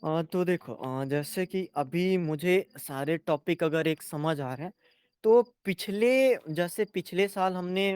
तो देखो, जैसे कि अभी मुझे सारे टॉपिक अगर एक समझ आ रहे हैं, तो जैसे पिछले साल हमने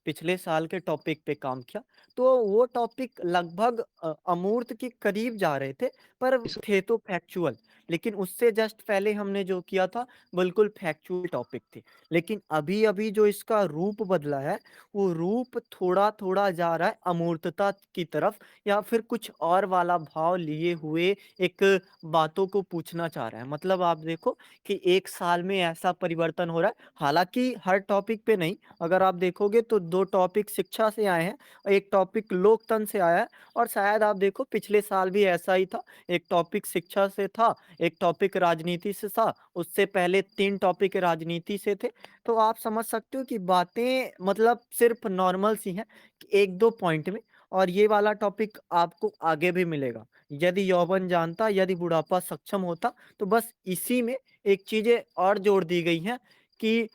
पिछले साल के टॉपिक पे काम किया, तो वो टॉपिक लगभग अमूर्त के करीब जा रहे थे, पर थे तो फैक्चुअल। लेकिन उससे जस्ट पहले हमने जो किया था, बिल्कुल फैक्चुअल टॉपिक थे। लेकिन अभी-अभी जो इसका रूप बदला है, वो रूप थोड़ा-थोड़ा जा रहा है अमूर्तता की तरफ, या फिर कुछ और वाला भाव लिए हुए एक बातों को पूछना चाह रहा है। मतलब आप देखो कि 1 साल में ऐसा परिवर्तन हो रहा है, हालाँकि हर टॉपिक पे नहीं, अगर आप देखोगे तो 2 टॉपिक शिक्षा से आए हैं, और 1 टॉपिक लोकतंत्र से आया है, और शायद आप देखो पिछले साल भी ऐसा ही था, 1 टॉपिक शिक्षा से था, 1 टॉपिक राजनीति से था, उससे पहले 3 टॉपिक राजनीति से थे। तो आप समझ सकते हो कि बातें मतलब सिर्फ़ नॉर्मल सी हैं, 1-2 पॉइंट में, और ये वाला टॉपिक आपको आगे भी मिलेगा। यदि यौवन जानता, यदि बुढ़ापा सक्षम होता, तो बस इसी में एक चीज़ें और जोड़ दी गई हैं कि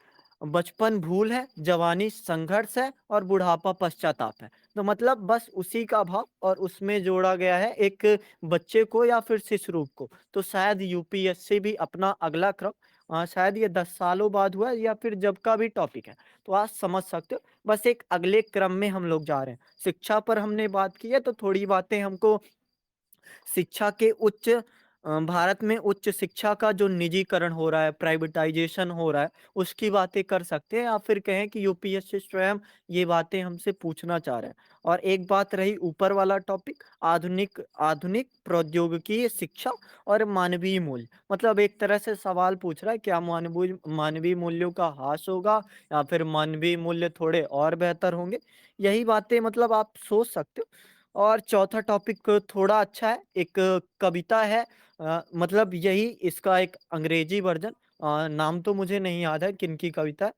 बचपन भूल है, जवानी संघर्ष है और बुढ़ापा पश्चाताप है। तो मतलब बस उसी का भाव, और उसमें जोड़ा गया है एक बच्चे को या फिर शिशु रूप को। तो शायद यूपीएससी भी अपना अगला क्रम शायद ये 10 सालों बाद हुआ है, या फिर जब का भी टॉपिक है। तो आप समझ सकते हो, बस एक अगले क्रम में हम लोग जा रहे हैं। शिक्षा पर हमने बात की है, तो थोड़ी बातें हमको शिक्षा के भारत में उच्च शिक्षा का जो निजीकरण हो रहा है, प्राइवेटाइज़ेशन हो रहा है, उसकी बातें कर सकते हैं, या फिर कहें कि यूपीएससी स्वयं ये बातें हमसे पूछना चाह रहा है। और एक बात रही ऊपर वाला टॉपिक, आधुनिक आधुनिक प्रौद्योगिकी शिक्षा और मानवीय मूल्य। मतलब एक तरह से सवाल पूछ रहा है, क्या मानवीय मूल्यों का ह्रास होगा, या फिर मानवीय मूल्य थोड़े और बेहतर होंगे? यही बातें मतलब आप सोच सकते हो। और चौथा टॉपिक थोड़ा अच्छा है, एक कविता है, मतलब यही इसका एक अंग्रेजी वर्ज़न, नाम तो मुझे नहीं याद है किनकी कविता है,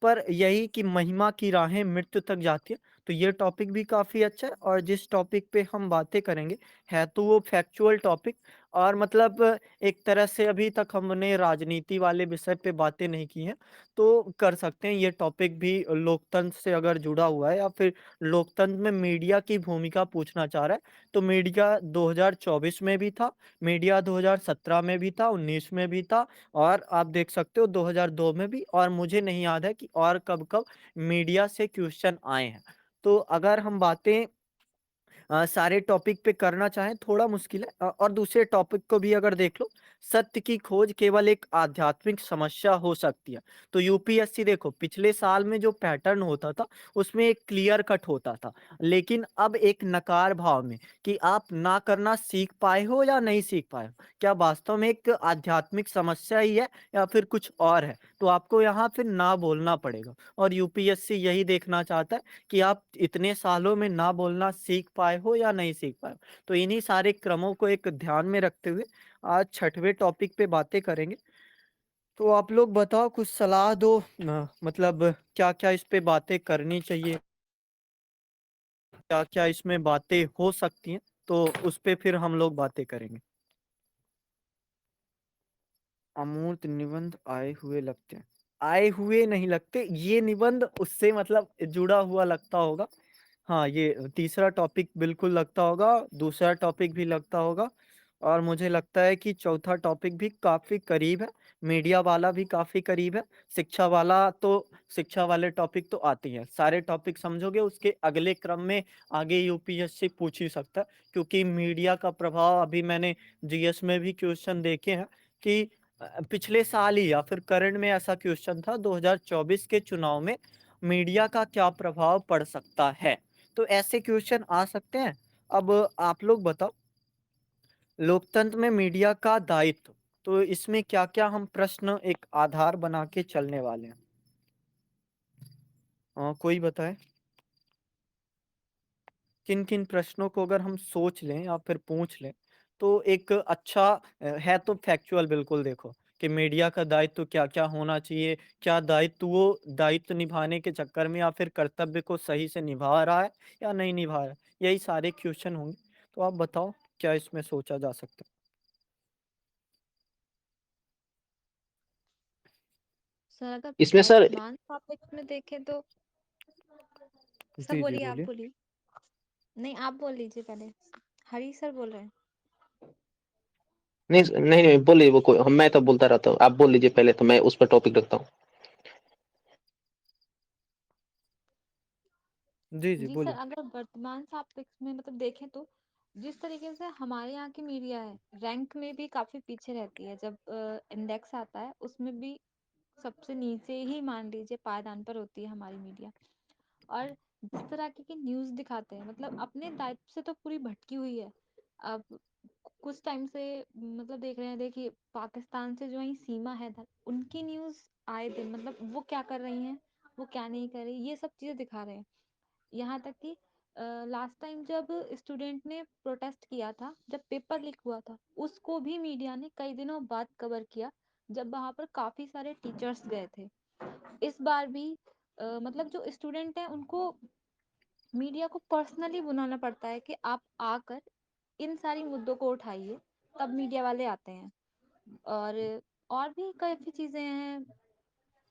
पर यही कि महिमा की राहें मृत्यु तक जाती है। तो ये टॉपिक भी काफ़ी अच्छा है, और जिस टॉपिक पे हम बातें करेंगे, है तो वो फैक्चुअल टॉपिक, और मतलब एक तरह से अभी तक हमने राजनीति वाले विषय पे बातें नहीं की हैं, तो कर सकते हैं ये टॉपिक भी लोकतंत्र से अगर जुड़ा हुआ है, या फिर लोकतंत्र में मीडिया की भूमिका पूछना चाह रहा है, तो मीडिया 2024 में भी था, मीडिया 2017 में भी था, 19 में भी था, और आप देख सकते हो 2002 में भी, और मुझे नहीं याद है कि और कब-कब मीडिया से क्वेश्चन आए हैं। तो अगर हम बातें सारे टॉपिक पे करना चाहें, थोड़ा मुश्किल है, और दूसरे टॉपिक को भी अगर देख लो, सत्य की खोज केवल एक आध्यात्मिक समस्या हो सकती है। तो यूपीएससी देखो, पिछले साल में जो पैटर्न होता था, उसमें एक क्लियर कट होता था, लेकिन अब एक नकार भाव में, कि आप ना करना सीख पाए हो या नहीं सीख पाए हो, क्या वास्तव में एक आध्यात्मिक समस्या ही है, या फिर कुछ और है? तो आपको यहाँ फिर ना बोलना पड़ेगा, और यूपीएससी यही देखना चाहता है कि आप इतने सालों में ना बोलना सीख पाए हो या नहीं सीख पाए हो। तो इन्हीं सारे क्रमों को एक ध्यान में रखते हुए आज छठवें टॉपिक पे बातें करेंगे। तो आप लोग बताओ, कुछ सलाह दो, मतलब क्या-क्या इस पे बातें करनी चाहिए? क्या-क्या इसमें बातें हो सकती हैं? तो उस पे फिर हम लोग बातें करेंगे। अमूर्त निबंध आए हुए लगते हैं। आए हुए नहीं लगते, ये निबंध उससे मतलब जुड़ा हुआ लगता होगा। हाँ, ये तीसरा टॉपिक बिल्कुल लगता होगा, दूसरा टॉपिक भी लगता होगा, और मुझे लगता है कि चौथा टॉपिक भी काफ़ी करीब है, मीडिया वाला भी काफ़ी करीब है, शिक्षा वाले टॉपिक तो आते ही हैं। सारे टॉपिक समझोगे, उसके अगले क्रम में आगे यूपीएससी पूछ ही सकता है, क्योंकि मीडिया का प्रभाव अभी मैंने जीएस में भी क्वेश्चन देखे हैं कि पिछले साल ही या फिर करंट में ऐसा क्वेश्चन था, 2024 के चुनाव में मीडिया का क्या प्रभाव पड़ सकता है? तो ऐसे क्वेश्चन आ सकते हैं। अब आप लोग बताओ, लोकतंत्र में मीडिया का दायित्व, तो इसमें क्या-क्या हम प्रश्न एक आधार बना के चलने वाले हैं? कोई बताए? किन-किन प्रश्नों को अगर हम सोच लें या फिर पूछ लें, तो एक अच्छा है तो फैक्चुअल बिल्कुल देखो, कि मीडिया का दायित्व क्या-क्या होना चाहिए, क्या दायित्व वो दायित्व निभाने के चक्कर में या फिर कर्तव्य को सही से निभा रहा है या नहीं निभा रहा है, यही सारे क्वेश्चन होंगे। तो आप बताओ, क्या इसमें सोचा जा सकता सर अगर इसमें सर वर्तमान टॉपिक्स में देखें तो है? सर जी, जी, बोलिए, आप बोलिए। बोलिए। नहीं, आप बोल लीजिए पहले। हरी सर बोल रहे हैं। नहीं, नहीं, नहीं, बोलिए वो कोई मैं तो बोलता रहता हूँ, आप बोल लीजिए पहले तो मैं उस पर टॉपिक रखता हूँ। जी, जी, जी सर, बोलिए। अगर वर्तमान सापेक्ष में मतलब देखें तो जिस तरीके से हमारे यहाँ की मीडिया है, रैंक में भी काफी पीछे रहती है। जब इंडेक्स आता है उसमें भी सबसे नीचे ही मान लीजिए पायदान पर होती है हमारी मीडिया। और जिस तरह की न्यूज़ दिखाते हैं, मतलब अपने दायित्व से तो पूरी भटकी हुई है। अब कुछ टाइम से मतलब देख रहे हैं, देखिए पाकिस्तान से जो ही सीमा है उनकी न्यूज़ आए दिन, मतलब वो क्या कर रही हैं, वो क्या नहीं कर रही, ये सब चीज़ें दिखा रहे हैं। यहाँ तक कि लास्ट टाइम जब स्टूडेंट ने प्रोटेस्ट किया था, जब पेपर लीक हुआ था, उसको भी मीडिया ने कई दिनों बाद कवर किया, जब वहां पर काफी सारे टीचर्स गए थे। इस बार भी मतलब जो स्टूडेंट हैं उनको मीडिया को पर्सनली बुलाना पड़ता है कि आप आकर इन सारी मुद्दों को उठाइए, तब मीडिया वाले आते हैं। और और भी काफी चीजें हैं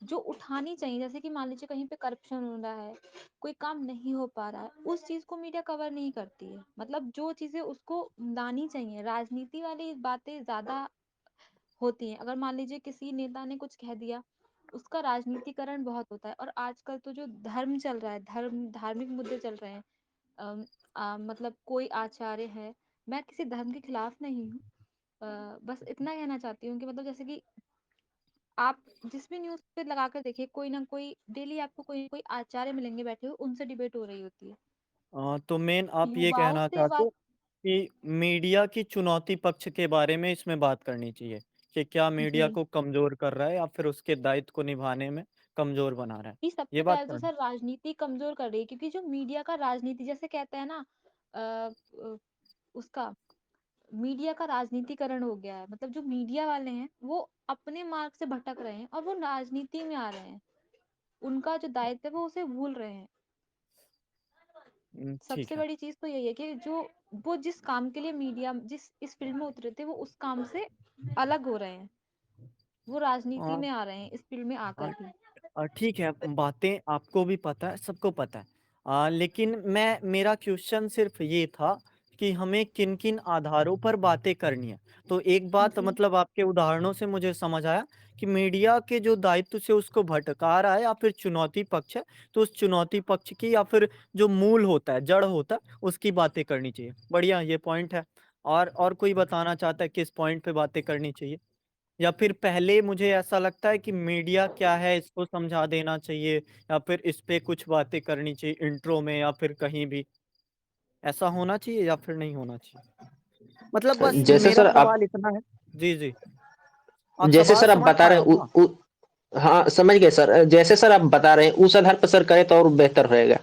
जो उठानी चाहिए, जैसे कि मान लीजिए कहीं पे करप्शन हो रहा है, कोई काम नहीं हो पा रहा है, उस चीज को मीडिया कवर नहीं करती है। मतलब जो चीजें उसको लानी चाहिए, राजनीति वाली बातें ज्यादा होती हैं। अगर मान लीजिए किसी नेता ने कुछ कह दिया, उसका राजनीतिकरण बहुत होता है। और आजकल तो जो धर्म चल रहा है, धार्मिक मुद्दे चल रहे हैं, मतलब कोई आचार्य है, मैं किसी धर्म के खिलाफ नहीं हूँ, बस इतना कहना चाहती हूँ कि मतलब जैसे कि आप जिस भी न्यूज़ पे लगा कर देखिए, कोई ना कोई डेली आपको कोई ना कोई आचार्य मिलेंगे बैठे हुए, उनसे डिबेट हो रही होती है। तो मेन आप ये युवाओं कहना से चाहते बात। हो कि मीडिया की चुनौती पक्ष के बारे में इसमें बात करनी चाहिए कि क्या मीडिया जी, को कमजोर कर रहा है या फिर उसके दायित्व को निभाने में कमजोर बना रहा है, ये ये सबसे बात पहले तो करनी। सर राजनीति कमजोर कर रही है, क्योंकि जो मीडिया का राजनीति जैसे कहते हैं ना, उसका मीडिया का राजनीतिकरण हो गया है। मतलब जो मीडिया वाले हैं वो अपने मार्ग से भटक रहे हैं और वो राजनीति में आ रहे हैं। उनका जो दायित्व है वो उसे भूल रहे हैं। ठीक सबसे है। बड़ी चीज तो यही है कि जो वो जिस काम के लिए मीडिया जिस इस फील्ड में उतरे थे, वो उस काम से अलग हो रहे हैं। वो राजनीति हाँ, में आ रहे हैं इस फील्ड में हाँ, आकर भी। ठीक है, बातें आपको भी पता है, सबको पता है। लेकिन मेरा क्वेश्चन सिर्फ ये था कि हमें किन-किन आधारों पर बातें करनी है। तो एक बात जी, मतलब आपके उदाहरणों से मुझे समझ आया कि मीडिया के जो दायित्व से उसको भटका रहा है या फिर चुनौती पक्ष है, तो उस चुनौती पक्ष की या फिर जो मूल होता है, जड़ होता है, उसकी बातें करनी चाहिए। बढ़िया, ये पॉइंट है। और कोई बताना चाहता है किस पॉइंट पे बातें करनी चाहिए? या फिर पहले मुझे ऐसा लगता है कि मीडिया क्या है इसको समझा देना चाहिए या फिर इस पे कुछ बातें करनी चाहिए इंट्रो में या फिर कहीं भी, ऐसा होना चाहिए या फिर नहीं होना चाहिए? मतलब बस जैसे मेरा सर आप सवाल इतना है। जी, जी। आप जैसे सवाल सर आप समझ बता पाए रहे हो हैं ना? हाँ, समझ गए सर। जैसे सर आप बता रहे हैं उस आधार पर सर करें तो और बेहतर रहेगा।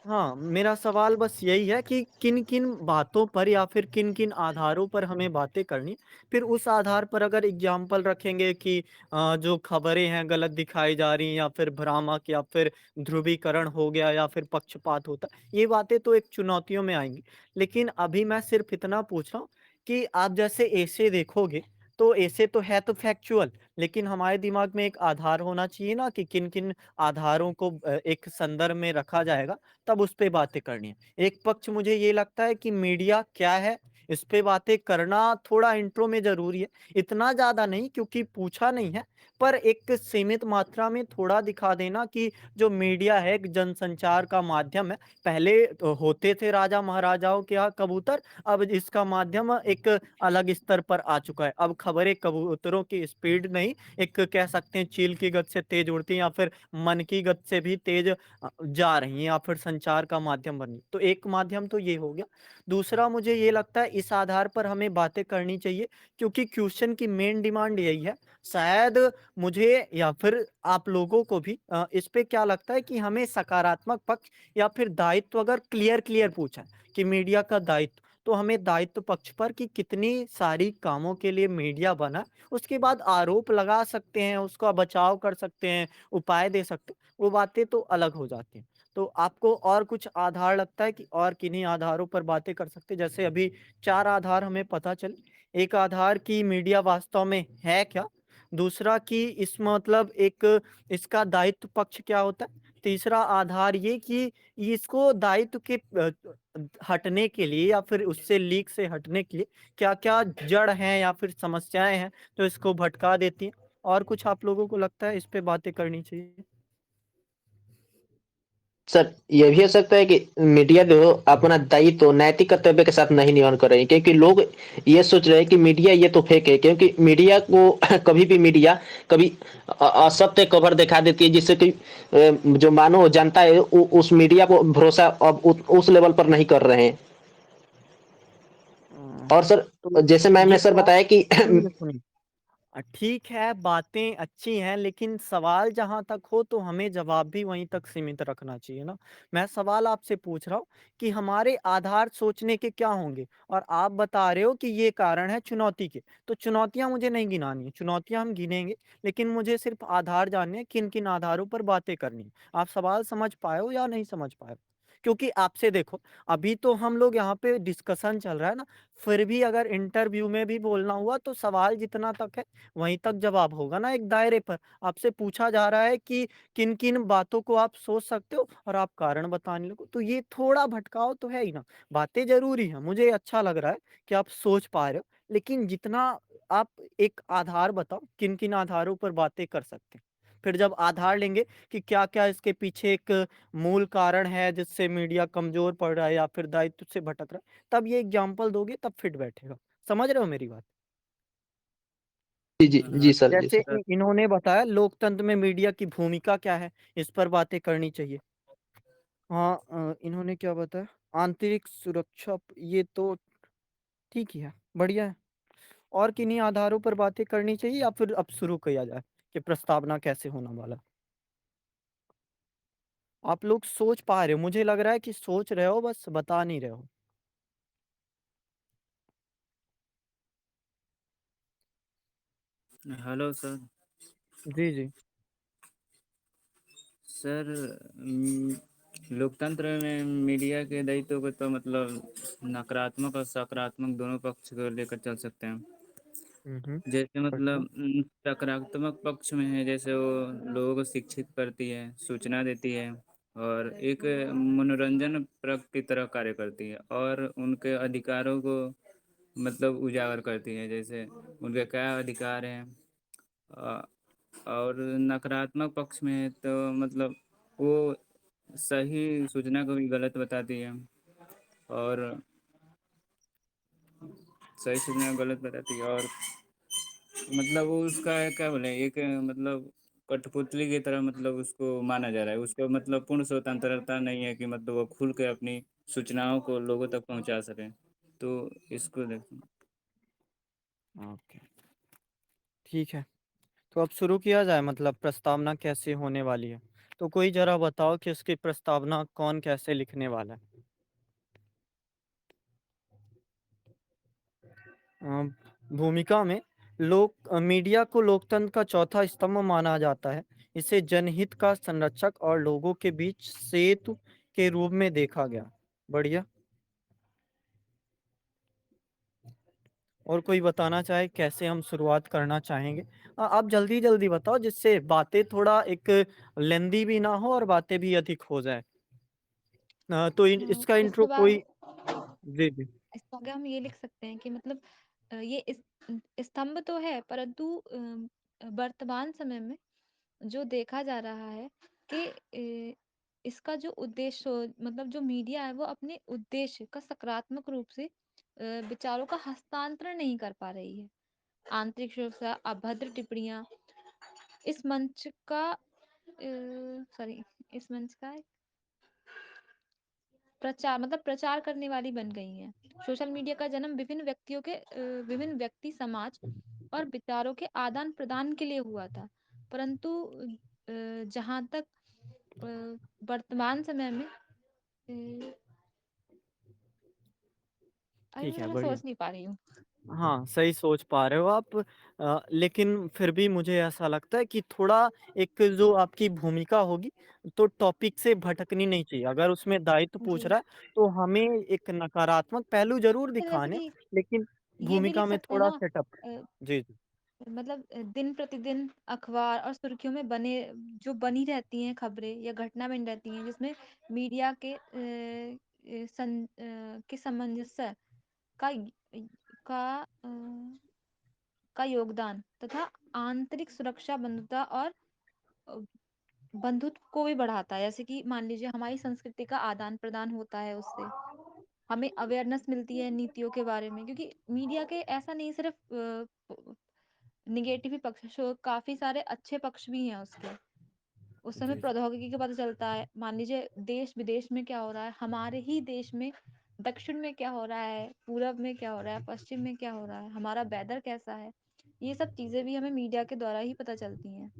हाँ, मेरा सवाल बस यही है कि किन-किन बातों पर या फिर किन-किन आधारों पर हमें बातें करनी, फिर उस आधार पर अगर एग्ज़ाम्पल रखेंगे कि जो खबरें हैं गलत दिखाई जा रही हैं या फिर भ्रामक या फिर ध्रुवीकरण हो गया या फिर पक्षपात होता है, ये बातें तो एक चुनौतियों में आएँगी। लेकिन अभी मैं सिर्फ़ इतना पूछ रहा हूँ कि आप जैसे ऐसे देखोगे, तो ऐसे तो है तो फैक्चुअल, लेकिन हमारे दिमाग में एक आधार होना चाहिए ना कि किन-किन आधारों को एक संदर्भ में रखा जाएगा, तब उस पे बातें करनी है। एक पक्ष मुझे ये लगता है कि मीडिया क्या है, इस पे बातें करना थोड़ा इंट्रो में ज़रूरी है। इतना ज़्यादा नहीं क्योंकि पूछा नहीं है, पर एक सीमित मात्रा में थोड़ा दिखा देना कि जो मीडिया है एक जनसंचार का माध्यम है। पहले होते थे राजा-महाराजाओं के यहाँ कबूतर, अब इसका माध्यम एक अलग स्तर पर आ चुका है। अब खबरें कबूतरों की स्पीड नहीं, एक कह सकते हैं चील की गति से तेज़ उड़ती हैं या फिर मन की गति से भी तेज़ जा रही हैं या फिर संचार का माध्यम बन रही। तो एक माध्यम तो ये हो गया। दूसरा मुझे ये लगता है इस आधार पर हमें बातें करनी चाहिए क्योंकि क्वेश्चन की मेन डिमांड यही है। शायद मुझे या फिर आप लोगों को भी इस पे क्या लगता है कि हमें सकारात्मक पक्ष या फिर दायित्व अगर क्लियर पूछा है कि मीडिया का दायित्व, तो हमें दायित्व पक्ष पर कि कितनी सारी कामों के लिए मीडिया बना, उसके बाद आरोप लगा सकते हैं, उसका बचाव कर सकते हैं, उपाय दे सकते हैं। वो बातें तो अलग हो जाती हैं। तो आपको और कुछ आधार लगता है कि और किन्हीं आधारों पर बातें कर सकते हैं? जैसे अभी 4 आधार हमें पता चले। एक आधार कि मीडिया वास्तव में है क्या? दूसरा कि इस मतलब एक इसका दायित्व पक्ष क्या होता है? तीसरा आधार ये कि इसको दायित्व के हटने के लिए या फिर उससे लीक से हटने के लिए क्या-क्या जड़ हैं या फिर समस्याएँ हैं, जो इसको भटका देती हैं? और कुछ आप लोगों को लगता है इस पे बातें करनी चाहिए? सर, ये भी हो सकता है कि मीडिया जो अपना दायित्व नैतिक कर्तव्य के साथ नहीं निर्वहन कर रही है, क्योंकि लोग ये सोच रहे हैं कि मीडिया ये तो फेक है, क्योंकि मीडिया को कभी भी मीडिया कभी असत्य खबर दिखा देती है, जिससे कि जो मानो जनता है उस मीडिया को भरोसा अब उस लेवल पर नहीं कर रहे हैं। अ, और सर, तो जैसे मैम ये ने सर तो आप बताया कि सुनिए। ठीक है, बातें अच्छी हैं, लेकिन सवाल जहाँ तक हो तो हमें जवाब भी वहीं तक सीमित रखना चाहिए ना। मैं सवाल आपसे पूछ रहा हूँ कि हमारे आधार सोचने के क्या होंगे? और आप बता रहे हो कि ये कारण है चुनौती के। तो चुनौतियाँ मुझे नहीं गिनानी है, चुनौतियाँ हम गिनेंगे, लेकिन मुझे सिर्फ़ आधार जानने हैं, किन-किन आधारों पर बातें करनी है। आप सवाल समझ पाए हो या नहीं समझ पाए हो? क्योंकि आपसे देखो, अभी तो हम लोग यहाँ पे डिस्कशन चल रहा है ना, फिर भी अगर इंटरव्यू में भी बोलना हुआ तो सवाल जितना तक है वहीं तक जवाब होगा ना एक दायरे पर। आपसे पूछा जा रहा है कि किन-किन बातों को आप सोच सकते हो और आप कारण बताने लगो, तो ये थोड़ा भटकाव तो है ही ना। बातें ज़रूरी हैं, मुझे अच्छा लग रहा है कि आप सोच पा रहे हो, लेकिन जितना आप एक आधार बताओ, किन-किन आधारों पर बातें कर सकते हैं। फिर जब आधार लेंगे कि क्या-क्या इसके पीछे एक मूल कारण है जिससे मीडिया कमज़ोर पड़ रहा है या फिर दायित्व से भटक रहा है, तब ये एग्ज़ाम्पल दोगे तब फिट बैठेगा। समझ रहे हो मेरी बात? जी, जी, हाँ, जी सर, जी जैसे सर। इन्होंने बताया लोकतंत्र में मीडिया की भूमिका क्या है, इस पर बातें करनी चाहिए। हाँ इन्होंने क्या बताया? आंतरिक सुरक्षा ये तो ठीक ही है, बढ़िया है। और किन्हीं आधारों पर बातें करनी चाहिए या फिर अब शुरू किया जाए कि प्रस्तावना कैसे होने वाला है? आप लोग सोच पा रहे हो, मुझे लग रहा है कि सोच रहे हो बस बता नहीं रहे हो। Hello sir. जी, जी। सर, लोकतंत्र में मीडिया के दायित्व को तो मतलब नकारात्मक और सकारात्मक दोनों पक्ष को लेकर चल सकते हैं। हुँ, हुँ। जैसे बढ़िया। मतलब सकारात्मक पक्ष में है, जैसे वो लोगों को शिक्षित करती है, सूचना देती है और एक मनोरंजन परक की तरह कार्य करती है और उनके अधिकारों को मतलब उजागर करती है, जैसे उनके क्या अधिकार हैं। अ, और नकारात्मक पक्ष में है तो मतलब वो सही सूचना को भी गलत बताती है और सही सूचना को गलत बताती है और मतलब वो उसका क्या बोले एक मतलब कठपुतली की तरह मतलब उसको माना जा रहा है। उसको मतलब पूर्ण स्वतंत्रता नहीं है कि मतलब वो खुल के अपनी सूचनाओं को लोगों तक पहुंचा सके। तो इसको देखो। ओके, ठीक है। तो अब शुरू किया जाए मतलब प्रस्तावना कैसे होने वाली है? तो कोई ज़रा बताओ कि उसकी प्रस्तावना कौन कैसे लिखने वाला है? अ, भूमिका में मीडिया को लोकतंत्र का चौथा स्तंभ माना जाता है। इसे जनहित का संरक्षक और लोगों के बीच सेतु के रूप में देखा गया। बढ़िया। और कोई बताना चाहे कैसे हम शुरुआत करना चाहेंगे? आप जल्दी-जल्दी बताओ जिससे बातें थोड़ा एक लेंदी भी ना हो और बातें भी अधिक हो जाएँ। तो इन इसका इंट्रो इसके बाद कोई जी, जी। इसको आगे हम ये लिख सकते हैं कि मतलब ये स्तंभ तो है, परंतु वर्तमान समय में जो देखा जा रहा है कि इसका जो उद्देश्य मतलब जो मीडिया है वो अपने उद्देश्य का सकारात्मक रूप से विचारों का हस्तांतरण नहीं कर पा रही है। आंतरिक सुरक्षा, अभद्र टिप्पणियां इस मंच का सॉरी इस मंच का प्रचार मतलब प्रचार करने वाली बन गई हैं। सोशल मीडिया का जन्म विभिन्न व्यक्तियों के विभिन्न व्यक्ति समाज और विचारों के आदान प्रदान के लिए हुआ था, परंतु जहाँ तक वर्तमान समय में अरे ठीक है, मतलब मैं बढ़िया। सोच नहीं पा रही हूँ। हाँ, सही सोच पा रहे हो आप लेकिन फिर भी मुझे ऐसा लगता है कि थोड़ा एक जो आपकी भूमिका होगी, तो टॉपिक से भटकनी नहीं चाहिए। अगर उसमें दायित्व पूछ जी, रहा है, तो हमें एक नकारात्मक पहलू ज़रूर तो जैसे दिखाने, कि लेकिन ये भी भूमिका लिख में सकते हैं थोड़ा ना सेटअप अ, जी, जी। मतलब दिन प्रतिदिन अखबार और सुर्खियों में जो बनी रहती हैं खबरें या घटना बनी रहती हैं, जिसमें मीडिया के सामंजस्य का य- का अ, का योगदान तथा आंतरिक सुरक्षा बंधुता और अ, बंधुत्व को भी बढ़ाता है। जैसे कि मान लीजिए हमारी संस्कृति का आदान प्रदान होता है उससे, हमें अवेयरनेस मिलती है नीतियों के बारे में, क्योंकि मीडिया के ऐसा नहीं सिर्फ निगेटिव ही पक्ष है, काफी सारे अच्छे पक्ष भी हैं उसके। उस समय जी, जी। प्रौद्योगिकी का पता चलता है, मान लीजिए देश विदेश में क्या हो रहा है, हमारे ही देश में दक्षिण में क्या हो रहा है, पूरब में क्या हो रहा है, पश्चिम में क्या हो रहा है, हमारा वेदर कैसा है, ये सब चीजें भी हमें मीडिया के द्वारा ही पता चलती हैं।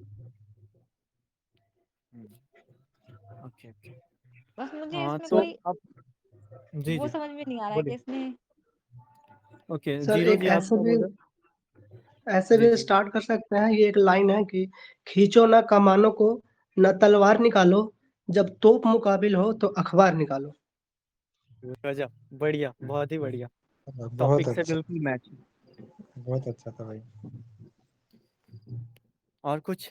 हुँ, ओके, ओके। बस मुझे हाँ, इसमें तो कोई अब जी, वो जी, समझ में नहीं आ रहा है कि बोलिए। इसमें ओके, सर जीरो एक जी आप क्या बोल रहे ऐसे हैं? जी, भी जी। स्टार्ट कर सकते हैं, ये एक लाइन है कि खींचो ना कमानों को, ना तलवार निकालो, जब तोप मुकाबिल हो तो अखबार निकालो। गज़ब! बढ़िया, बहुत ही बढ़िया। बहुत टॉपिक से अच्छा, बिल्कुल मैच है। बहुत अच्छा था भाई। और कुछ?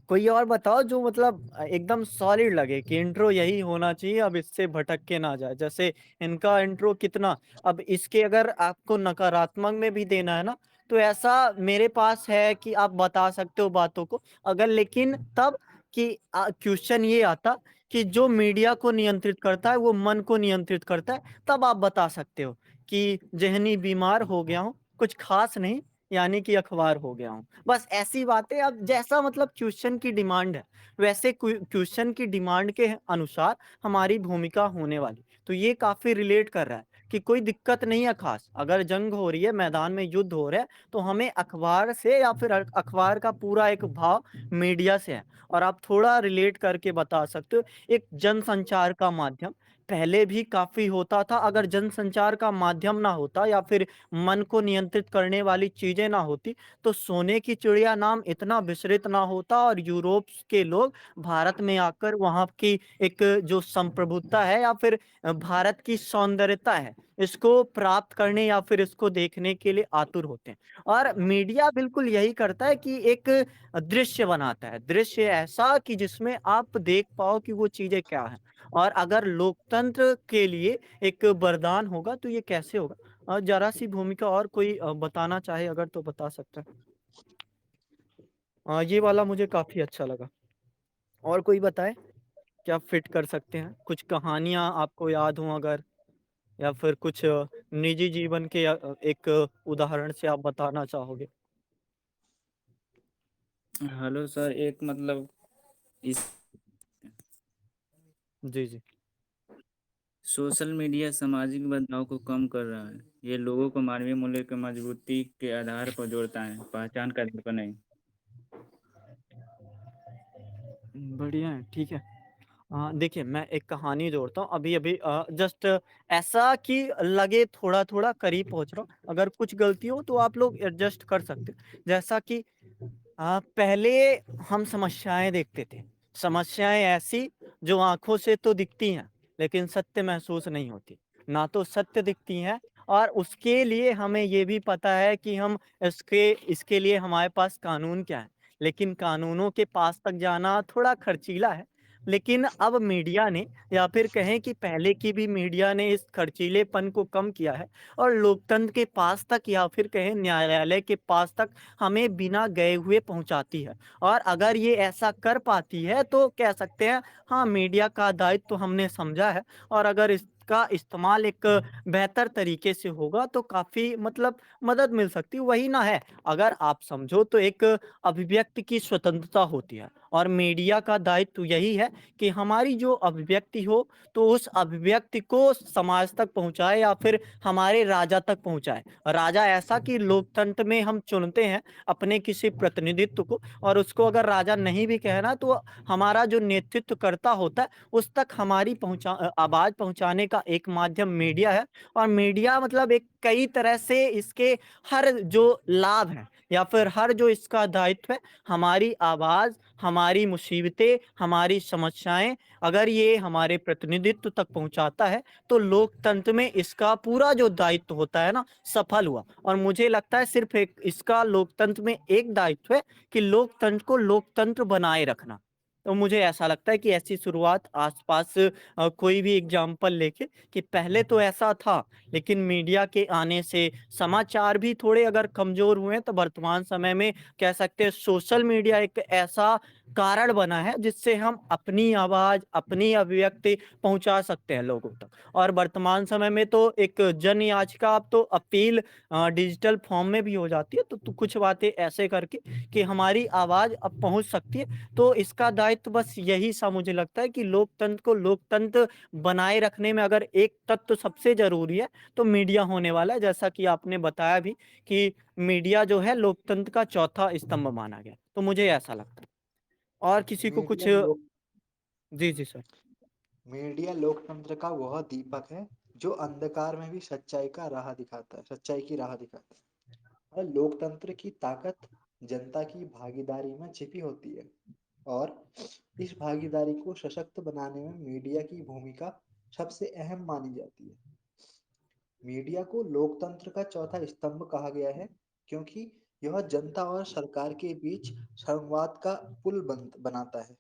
कोई और बताओ जो मतलब एकदम सॉलिड लगे कि इंट्रो यही होना चाहिए, अब इससे भटक के ना जाए। जैसे इनका इंट्रो कितना, अब इसके अगर आपको नकारात्मक में भी देना है ना, तो ऐसा मेरे पास है कि आप बता सकते हो बातों को। अगर लेकिन तब कि क्वेश्चन ये आता कि जो मीडिया को नियंत्रित करता है, वो मन को नियंत्रित करता है, तब आप बता सकते हो कि ज़हनी बीमार हो गया हूँ, कुछ ख़ास नहीं, यानी कि अखबार हो गया हूँ। बस ऐसी बातें, अब जैसा मतलब क्वेश्चन की डिमांड है, वैसे क्वेश्चन की डिमांड के अनुसार हमारी भूमिका होने वाली। तो ये काफ़ी रिलेट कर रहा है कि कोई दिक्कत नहीं है ख़ास। अगर जंग हो रही है, मैदान में युद्ध हो रहा है, तो हमें अखबार से या फिर अखबार का पूरा एक भाव मीडिया से है। और आप थोड़ा रिलेट करके बता सकते हो, एक जनसंचार का माध्यम पहले भी काफ़ी होता था। अगर जनसंचार का माध्यम ना होता या फिर मन को नियंत्रित करने वाली चीज़ें ना होती, तो सोने की चिड़िया नाम इतना विसरित ना होता और यूरोप के लोग भारत में आकर वहाँ की एक जो संप्रभुता है या फिर भारत की सौंदर्यता है, इसको प्राप्त करने या फिर इसको देखने के लिए आतुर होते हैं। और मीडिया बिल्कुल यही करता है कि एक दृश्य बनाता है, दृश्य ऐसा कि जिसमें आप देख पाओ कि वो चीज़ें क्या हैं। और अगर लोकतंत्र के लिए एक वरदान होगा, तो ये कैसे होगा? ज़रा-सी भूमिका और कोई बताना चाहे अगर तो बता सकता है। ये वाला मुझे काफ़ी अच्छा लगा। और कोई बताए? क्या फिट कर सकते हैं? कुछ कहानियाँ आपको याद हों अगर, या फिर कुछ निजी जीवन के एक उदाहरण से आप बताना चाहोगे? हेलो सर, एक मतलब इस जी, जी। सोशल मीडिया सामाजिक बदलाव को कम कर रहा है। ये लोगों को मानवीय मूल्य की मजबूती के आधार पर जोड़ता है, पहचान का आधार पर नहीं। बढ़िया है, ठीक है। देखिए, मैं एक कहानी जोड़ता हूँ अभी-अभी, जस्ट ऐसा कि लगे थोड़ा-थोड़ा करीब पहुँच रहा हूँ। अगर कुछ गलती हो तो आप लोग एडजस्ट कर सकते हो। जैसा कि पहले हम समस्याएँ देखते थे। समस्याएँ ऐसी जो आँखों से तो दिखती हैं, लेकिन सत्य महसूस नहीं होती। ना तो सत्य दिखती हैं, और उसके लिए हमें ये भी पता है कि हम इसके लिए हमारे पास कानून क्या है। लेकिन कानूनों के पास तक जाना थोड़ा खर्चीला है। लेकिन अब मीडिया ने, या फिर कहें कि पहले की भी मीडिया ने, इस खर्चीलेपन को कम किया है और लोकतंत्र के पास तक या फिर कहें न्यायालय के पास तक हमें बिना गए हुए पहुंचाती है। और अगर ये ऐसा कर पाती है तो कह सकते हैं, हाँ, मीडिया का दायित्व तो हमने समझा है। और अगर इसका इस्तेमाल एक बेहतर तरीके से होगा तो काफ़ी मतलब मदद मिल सकती है। वही ना है, अगर आप समझो तो एक अभिव्यक्ति की स्वतंत्रता होती है, और मीडिया का दायित्व यही है कि हमारी जो अभिव्यक्ति हो, तो उस अभिव्यक्ति को समाज तक पहुँचाए या फिर हमारे राजा तक पहुँचाए। राजा ऐसा कि लोकतंत्र में हम चुनते हैं अपने किसी प्रतिनिधित्व को, और उसको अगर राजा नहीं भी कहना, तो हमारा जो नेतृत्व करता होता है, उस तक हमारी आवाज़ पहुँचाने का का एक माध्यम मीडिया है और मीडिया मतलब एक कई तरह से इसके हर जो लाभ हैं या फिर हर जो इसका दायित्व है, हमारी आवाज़, हमारी मुसीबतें, हमारी समस्याएँ अगर ये हमारे प्रतिनिधित्व तक पहुँचाता है, तो लोकतंत्र में इसका पूरा जो दायित्व होता है ना, सफल हुआ। और मुझे लगता है सिर्फ़ एक इसका लोकतंत्र में एक दायित्व है कि लोकतंत्र को लोकतंत्र बनाए रखना। तो मुझे ऐसा लगता है कि ऐसी शुरुआत आस-पास कोई भी एग्ज़ाम्पल लेके कि पहले तो ऐसा था, लेकिन मीडिया के आने से समाचार भी थोड़े अगर कमज़ोर हुए हैं, तो वर्तमान समय में कह सकते हैं सोशल मीडिया एक ऐसा कारण बना है, जिससे हम अपनी आवाज़, अपनी अभिव्यक्ति पहुँचा सकते हैं लोगों तक। और वर्तमान समय में तो एक जन याचिका अब तो अपील डिजिटल फॉर्म में भी हो जाती है, तो कुछ बातें ऐसे करके कि हमारी आवाज़ अब पहुँच सकती है। तो इसका दायित्व बस यही सा मुझे लगता है कि लोकतंत्र को लोकतंत्र बनाए रखने में अगर एक तत्व सबसे ज़रूरी है, तो मीडिया होने वाला है। जैसा कि आपने बताया भी कि मीडिया जो है लोकतंत्र का चौथा स्तंभ माना गया। तो मुझे ऐसा लगता है। और किसी को कुछ मीडिया लोक जी, जी सर। मीडिया लोकतंत्र का वह दीपक है जो अंधकार में भी सच्चाई की राह दिखाता है। और लोकतंत्र की ताकत जनता की भागीदारी में छिपी होती है और इस भागीदारी को सशक्त बनाने में मीडिया की भूमिका सबसे अहम मानी जाती है। मीडिया को लोकतंत्र का चौथा स्तंभ कहा गया है क्योंकि यह जनता और सरकार के बीच संवाद का बनाता है।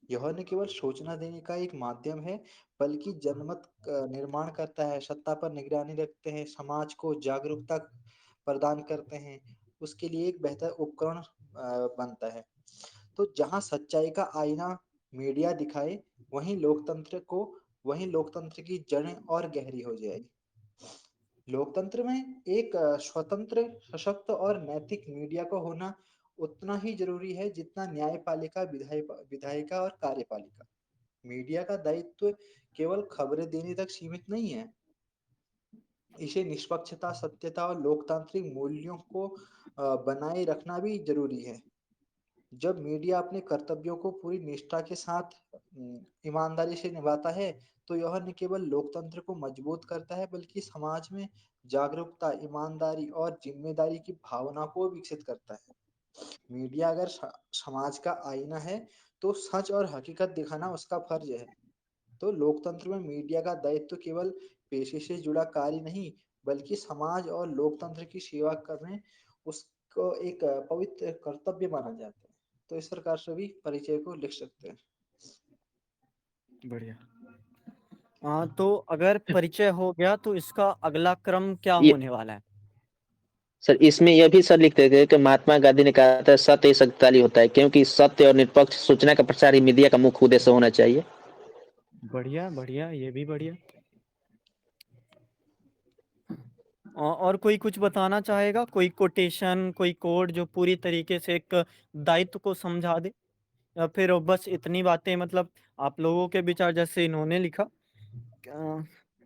यह न केवल सूचना देने का एक माध्यम है, बल्कि जनमत निर्माण करता है, सत्ता पर निगरानी रखते हैं, समाज को जागरूकता प्रदान करते हैं, उसके लिए एक बेहतर उपकरण बनता है। तो जहाँ सच्चाई का आईना मीडिया दिखाए, वहीं लोकतंत्र की जड़ें और गहरी हो जाएगी। लोकतंत्र में एक स्वतंत्र, सशक्त और नैतिक मीडिया का होना उतना ही जरूरी है जितना न्यायपालिका, विधायिका और कार्यपालिका। मीडिया का दायित्व केवल खबरें देने तक सीमित नहीं है। इसे निष्पक्षता, सत्यता और लोकतांत्रिक मूल्यों को बनाए रखना भी जरूरी है। जब मीडिया अपने कर्तव्यों को पूरी निष्ठा के साथ ईमानदारी से निभाता है, तो यह न केवल लोकतंत्र को मजबूत करता है, बल्कि समाज में जागरूकता, ईमानदारी और जिम्मेदारी की भावना को विकसित करता है। मीडिया अगर समाज का आईना है, तो सच और हकीकत दिखाना उसका फर्ज है। तो लोकतंत्र में मीडिया का दायित्व केवल पेशे से जुड़ा कार्य नहीं, बल्कि समाज और लोकतंत्र की सेवा करने उसको एक पवित्र कर्तव्य माना जाता है। तो इस प्रकार से भी परिचय को लिख सकते हैं। बढ़िया। तो अगर परिचय हो गया तो इसका अगला क्रम क्या ये होने वाला है? सर, इसमें यह भी सर लिखते थे कि महात्मा गांधी ने कहा था सत्य ही शक्तिशाली होता है, क्योंकि सत्य और निष्पक्ष सूचना का प्रसार ही मीडिया का मुख्य उद्देश्य होना चाहिए। बढ़िया, बढ़िया, ये भी बढ़िया। और कोई कुछ बताना चाहेगा? कोई कोटेशन, कोई कोड जो पूरी तरीके से एक दायित्व को समझा दे? या फिर बस इतनी बातें मतलब आप लोगों के विचार जैसे इन्होंने लिखा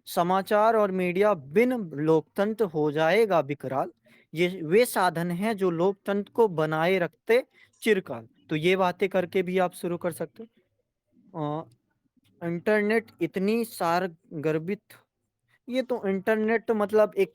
समाचार और मीडिया बिन लोकतंत्र हो जाएगा विकराल। ये वे साधन हैं जो लोकतंत्र को बनाए रखते चिरकाल। तो ये बातें करके भी आप शुरू कर सकते हो। इंटरनेट इतनी सारगर्भित ये तो इंटरनेट तो मतलब एक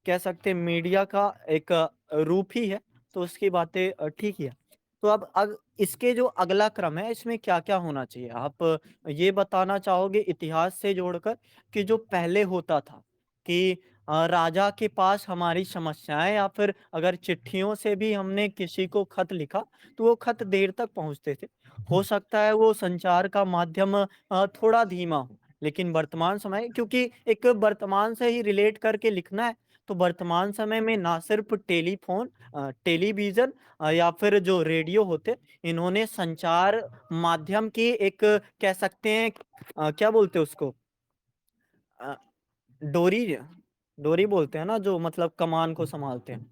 कह सकते हैं मीडिया का एक रूप ही है। तो उसकी बातें ठीक ही है। तो अब इसके जो अगला क्रम है इसमें क्या-क्या होना चाहिए? आप ये बताना चाहोगे इतिहास से जोड़कर कि जो पहले होता था कि राजा के पास हमारी समस्याएँ या फिर अगर चिट्ठियों से भी हमने किसी को खत लिखा, तो वो खत देर तक पहुँचते थे। हो सकता है वो संचार का माध्यम थोड़ा धीमा हो। लेकिन वर्तमान समय क्योंकि एक वर्तमान से ही रिलेट करके लिखना है, तो वर्तमान समय में ना सिर्फ़ टेलीफ़ोन टेलीविज़न या फिर जो रेडियो होते, इन्होंने संचार माध्यम की एक कह सकते हैं क्या बोलते हैं उसको? अ, डोरी डोरी बोलते हैं ना जो मतलब कमान को सँभालते हैं।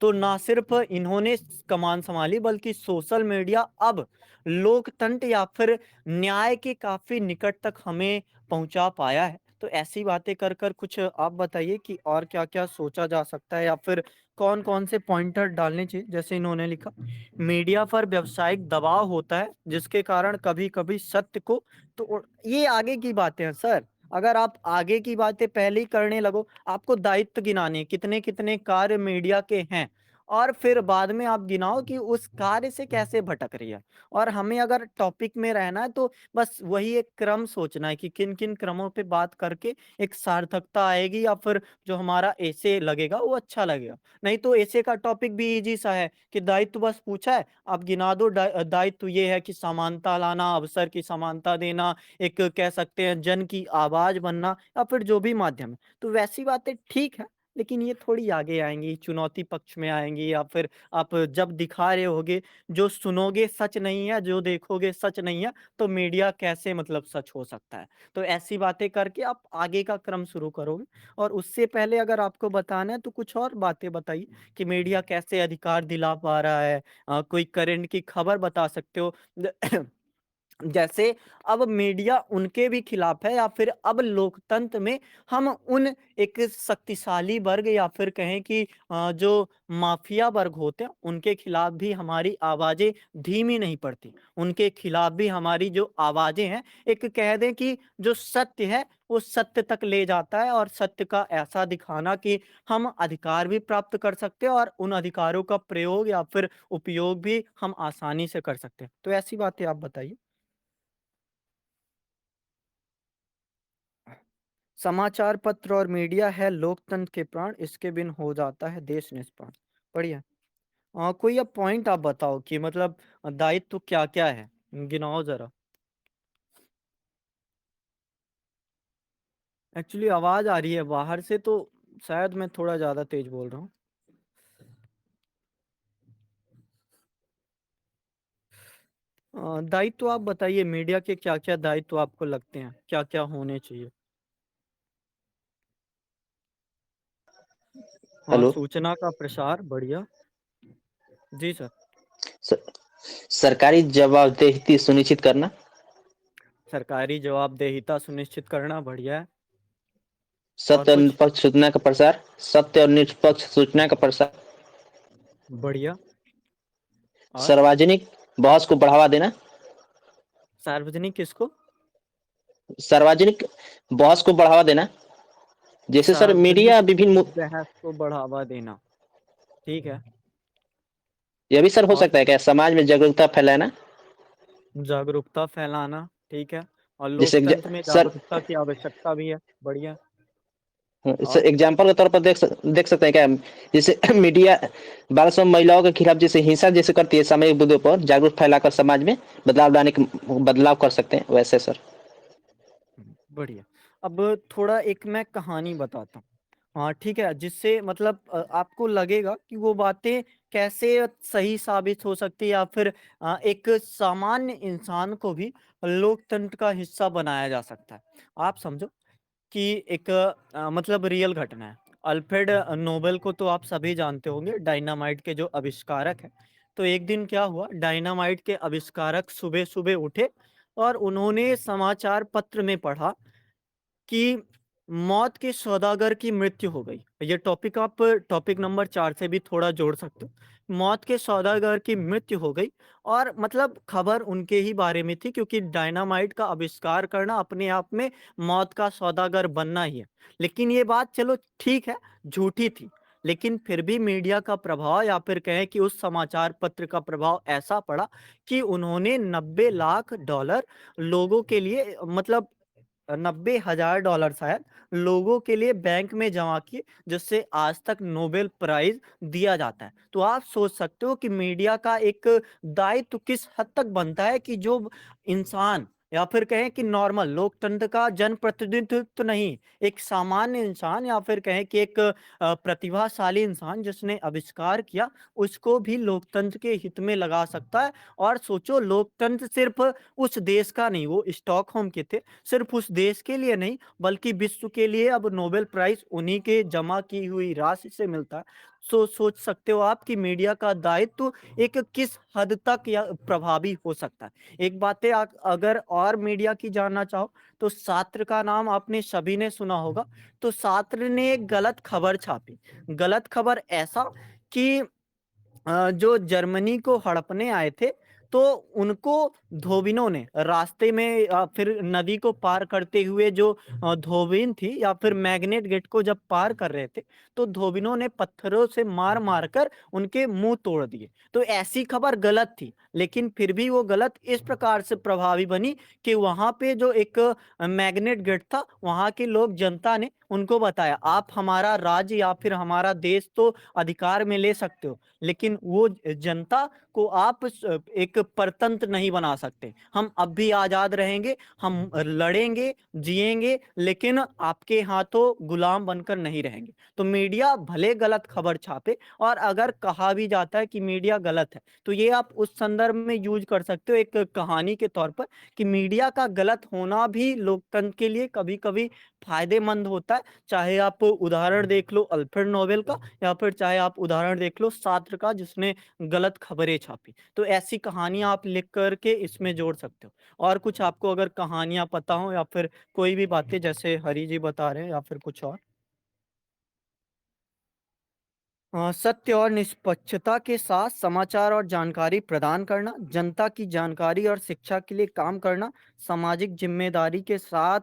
तो ना सिर्फ़ इन्होंने कमान सँभाली बल्कि सोशल मीडिया अब लोकतंत्र या फिर न्याय के काफ़ी निकट तक हमें पहुँचा पाया है। तो ऐसी बातें कर कुछ आप बताइए कि और क्या-क्या सोचा जा सकता है या फिर कौन-कौन से पॉइंटर डालने चाहिए? जैसे इन्होंने लिखा, मीडिया पर व्यावसायिक दबाव होता है जिसके कारण कभी-कभी सत्य को तो ये आगे की बातें हैं सर। अगर आप आगे की बातें पहले ही करने लगो, आपको दायित्व गिनाने कितने-कितने कार्य मीडिया के हैं और फिर बाद में आप गिनाओ कि उस कार्य से कैसे भटक रही है। और हमें अगर टॉपिक में रहना है तो बस वही एक क्रम सोचना है कि किन-किन क्रमों पे बात करके एक सार्थकता आएगी या फिर जो हमारा एसे लगेगा वो अच्छा लगेगा। नहीं तो एसे का टॉपिक भी ईज़ी सा है कि दायित्व बस पूछा है, आप गिना दो। दायित्व ये है कि समानता लाना, अवसर की समानता देना, एक कह सकते हैं जन की आवाज़ बनना या फिर जो भी माध्यम है। तो वैसी बातें ठीक है, लेकिन ये थोड़ी आगे आएँगी, चुनौती पक्ष में आएँगी या फिर आप जब दिखा रहे होगे, जो सुनोगे सच नहीं है, जो देखोगे सच नहीं है, तो मीडिया कैसे मतलब सच हो सकता है? तो ऐसी बातें करके आप आगे का क्रम शुरू करोगे और उससे पहले अगर आपको बताना है तो कुछ और बातें बताइए कि मीडिया कैसे अधिकार दिला पा रहा है? कोई करंट की खबर बता सकते हो? जैसे अब मीडिया उनके भी खिलाफ है या फिर अब लोकतंत्र में हम उन एक शक्तिशाली वर्ग या फिर कहें कि जो माफिया वर्ग होते हैं उनके खिलाफ भी हमारी आवाजें धीमी नहीं पड़ती। उनके खिलाफ भी हमारी जो आवाजें हैं एक कह दें कि जो सत्य है वो सत्य तक ले जाता है और सत्य का ऐसा दिखाना कि हम अधिकार भी प्राप्त कर सकते हैं और उन अधिकारों का प्रयोग या फिर उपयोग भी हम आसानी से कर सकते हैं। तो ऐसी बातें आप बताइए। समाचार पत्र और मीडिया है लोकतंत्र के प्राण, इसके बिन हो जाता है देश निष्प्राण। बढ़िया। कोई अब पॉइंट आप बताओ कि मतलब दायित्व क्या-क्या है? गिनाओ ज़रा। एक्चुअली आवाज़ आ रही है बाहर से तो शायद मैं थोड़ा ज़्यादा तेज़ बोल रहा हूँ। दायित्व आप बताइए मीडिया के क्या-क्या दायित्व आपको लगते हैं? क्या-क्या होने चाहिए? हाँ, हेलो। सूचना का प्रसार बढ़िया। जी सर। स- सरकारी जवाबदेही सुनिश्चित करना। सरकारी जवाबदेहिता सुनिश्चित करना बढ़िया है। और सत्य और कुछ? निष्पक्ष सूचना का प्रसार। सत्य और निष्पक्ष सूचना का प्रसार। बढ़िया। और? सार्वजनिक बहस को बढ़ावा देना। सार्वजनिक किसको? सार्वजनिक बहस को बढ़ावा देना। जैसे सर सार्वजनिक मीडिया विभिन्न बहस को बढ़ावा देना, ठीक है। यह भी सर हो और? सकता है क्या, समाज में जागरूकता फैलाना। जागरूकता फैलाना, ठीक है। और जैसे लोकतंत्र में सर जागरूकता की आवश्यकता भी है, बढ़िया। सर और? एग्जाम्पल के तौर पर देख सकते हैं क्या, जैसे मीडिया बाल श्रम महिलाओं के खिलाफ जैसे हिंसा जैसे करती है, सामयिक मुद्दों पर जागरूक फैलाकर समाज में बदलाव कर सकते हैं वैसे सर। बढ़िया। अब थोड़ा एक मैं कहानी बताता हूँ। हाँ, ठीक है, जिससे मतलब आपको लगेगा कि वो बातें कैसे सही साबित हो सकती है या फिर एक सामान्य इंसान को भी लोकतंत्र का हिस्सा बनाया जा सकता है। आप समझो कि एक मतलब रियल घटना है। अल्फ्रेड नोबेल को तो आप सभी जानते होंगे, डायनामाइट के जो आविष्कारक हैं। तो एक दिन क्या हुआ, डायनामाइट के आविष्कारक सुबह-सुबह उठे और उन्होंने समाचार पत्र में पढ़ा कि मौत के सौदागर की मृत्यु हो गई। ये टॉपिक आप टॉपिक नंबर 4 से भी थोड़ा जोड़ सकते हो। मौत के सौदागर की मृत्यु हो गई और मतलब खबर उनके ही बारे में थी क्योंकि डायनामाइट का आविष्कार करना अपने आप में मौत का सौदागर बनना ही है। लेकिन ये बात चलो ठीक है, झूठी थी। लेकिन फिर भी मीडिया का प्रभाव या फिर कहें कि उस समाचार पत्र का प्रभाव ऐसा पड़ा कि उन्होंने 90 लाख डॉलर लोगों के लिए मतलब $90,000 शायद लोगों के लिए बैंक में जमा किए, जिससे आज तक नोबेल प्राइज़ दिया जाता है। तो आप सोच सकते हो कि मीडिया का एक दायित्व किस हद तक बनता है कि जो इंसान या फिर कहें कि नॉर्मल लोकतंत्र का जनप्रतिनिधित्व नहीं, एक सामान्य इंसान या फिर कहें कि एक प्रतिभाशाली इंसान जिसने आविष्कार किया, उसको भी लोकतंत्र के हित में लगा सकता है। और सोचो लोकतंत्र सिर्फ़ उस देश का नहीं, वो स्टॉकहोम के थे। सिर्फ उस देश के लिए नहीं बल्कि विश्व के लिए अब नोबेल प्राइज उन्हीं के जमा की हुई राशि से मिलता है। सोच सकते हो आप कि मीडिया का दायित्व एक किस हद तक या प्रभावी हो सकता है। एक बातें अगर और मीडिया की जानना चाहो तो सात्र का नाम आपने सभी ने सुना होगा। तो सात्र ने एक गलत खबर छापी। गलत खबर ऐसा कि जो जर्मनी को हड़पने आए थे, तो उनको धोबिनों ने रास्ते में फिर नदी को पार करते हुए जो धोबिन थी या फिर मैग्नेट गेट को जब पार कर रहे थे, तो धोबिनों ने पत्थरों से मार कर उनके मुंह तोड़ दिए। तो ऐसी खबर गलत थी, लेकिन फिर भी वो गलत इस प्रकार से प्रभावी बनी कि वहां पे जो एक मैग्नेट गेट था, वहां के लोग, जनता ने उनको बताया, आप हमारा राज्य या फिर हमारा देश तो अधिकार में ले सकते हो, लेकिन वो जनता को आप एक परतंत्र नहीं बना सकते। हम अब भी आजाद रहेंगे, हम लड़ेंगे, जिएंगे, लेकिन आपके हाथों गुलाम बनकर नहीं रहेंगे। तो मीडिया भले गलत खबर छापे, और अगर कहा भी जाता है कि मीडिया गलत है, तो ये आप उस संदर्भ में यूज कर सकते हो एक कहानी के तौर पर, कि मीडिया का गलत होना भी लोकतंत्र के लिए कभी कभी फायदेमंद होता है। चाहे आप उदाहरण देख लो अल्फ्रेड नोबेल का, या फिर चाहे आप उदाहरण देख लो सात्र का, जिसने गलत खबरें छापी। तो ऐसी कहानियां आप लिख करके इसमें जोड़ सकते हो। और कुछ आपको अगर कहानियां पता हो, या फिर कोई भी बातें जैसे हरी जी बता रहे हैं, या फिर कुछ और। सत्य और निष्पक्षता के साथ समाचार और जानकारी प्रदान करना, जनता की जानकारी और शिक्षा के लिए काम करना, सामाजिक जिम्मेदारी के साथ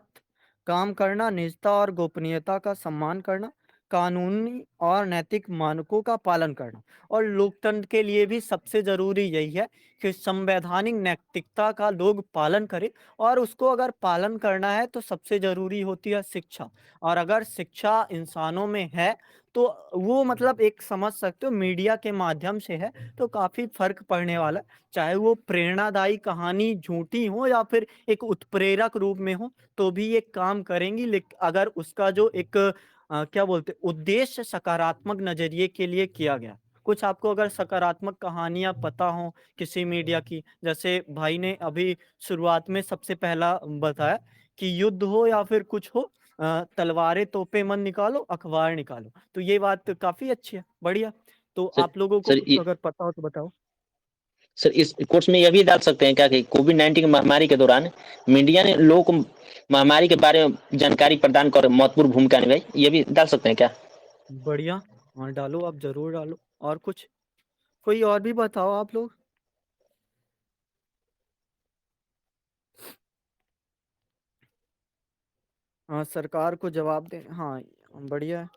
काम करना, निजता और गोपनीयता का सम्मान करना, कानूनी और नैतिक मानकों का पालन करना। और लोकतंत्र के लिए भी सबसे जरूरी यही है कि संवैधानिक नैतिकता का लोग पालन करें, और उसको अगर पालन करना है तो सबसे जरूरी होती है शिक्षा। और अगर शिक्षा इंसानों में है, तो वो मतलब एक समझ सकते हो मीडिया के माध्यम से है, तो काफी फर्क पड़ने वाला है। चाहे वो प्रेरणादायी कहानी झूठी हो या फिर एक उत्प्रेरक रूप में हो, तो भी ये काम करेंगी। लेकिन अगर उसका जो एक क्या बोलते उद्देश्य सकारात्मक नजरिए के लिए किया गया। कुछ आपको अगर सकारात्मक कहानियां पता हो किसी मीडिया की, जैसे भाई ने अभी शुरुआत में सबसे पहला बताया कि युद्ध हो या फिर कुछ हो, तलवारें तोपे मन निकालो, अखबार निकालो। तो ये बात काफी अच्छी है, बढ़िया। तो सर आप लोगों को सर कुछ अगर पता हो तो बताओ। सर इस कोर्स में यह भी डाल सकते हैं क्या कि कोविड-19 महामारी के दौरान मीडिया ने लोगों को महामारी के बारे में जानकारी प्रदान कर महत्वपूर्ण भूमिका निभाई, ये भी डाल सकते हैं क्या? बढ़िया। हाँ डालो, आप जरूर डालो। और कुछ, कोई और भी बताओ आप लोग। हाँ, सरकार को जवाब दे, हाँ बढ़िया है।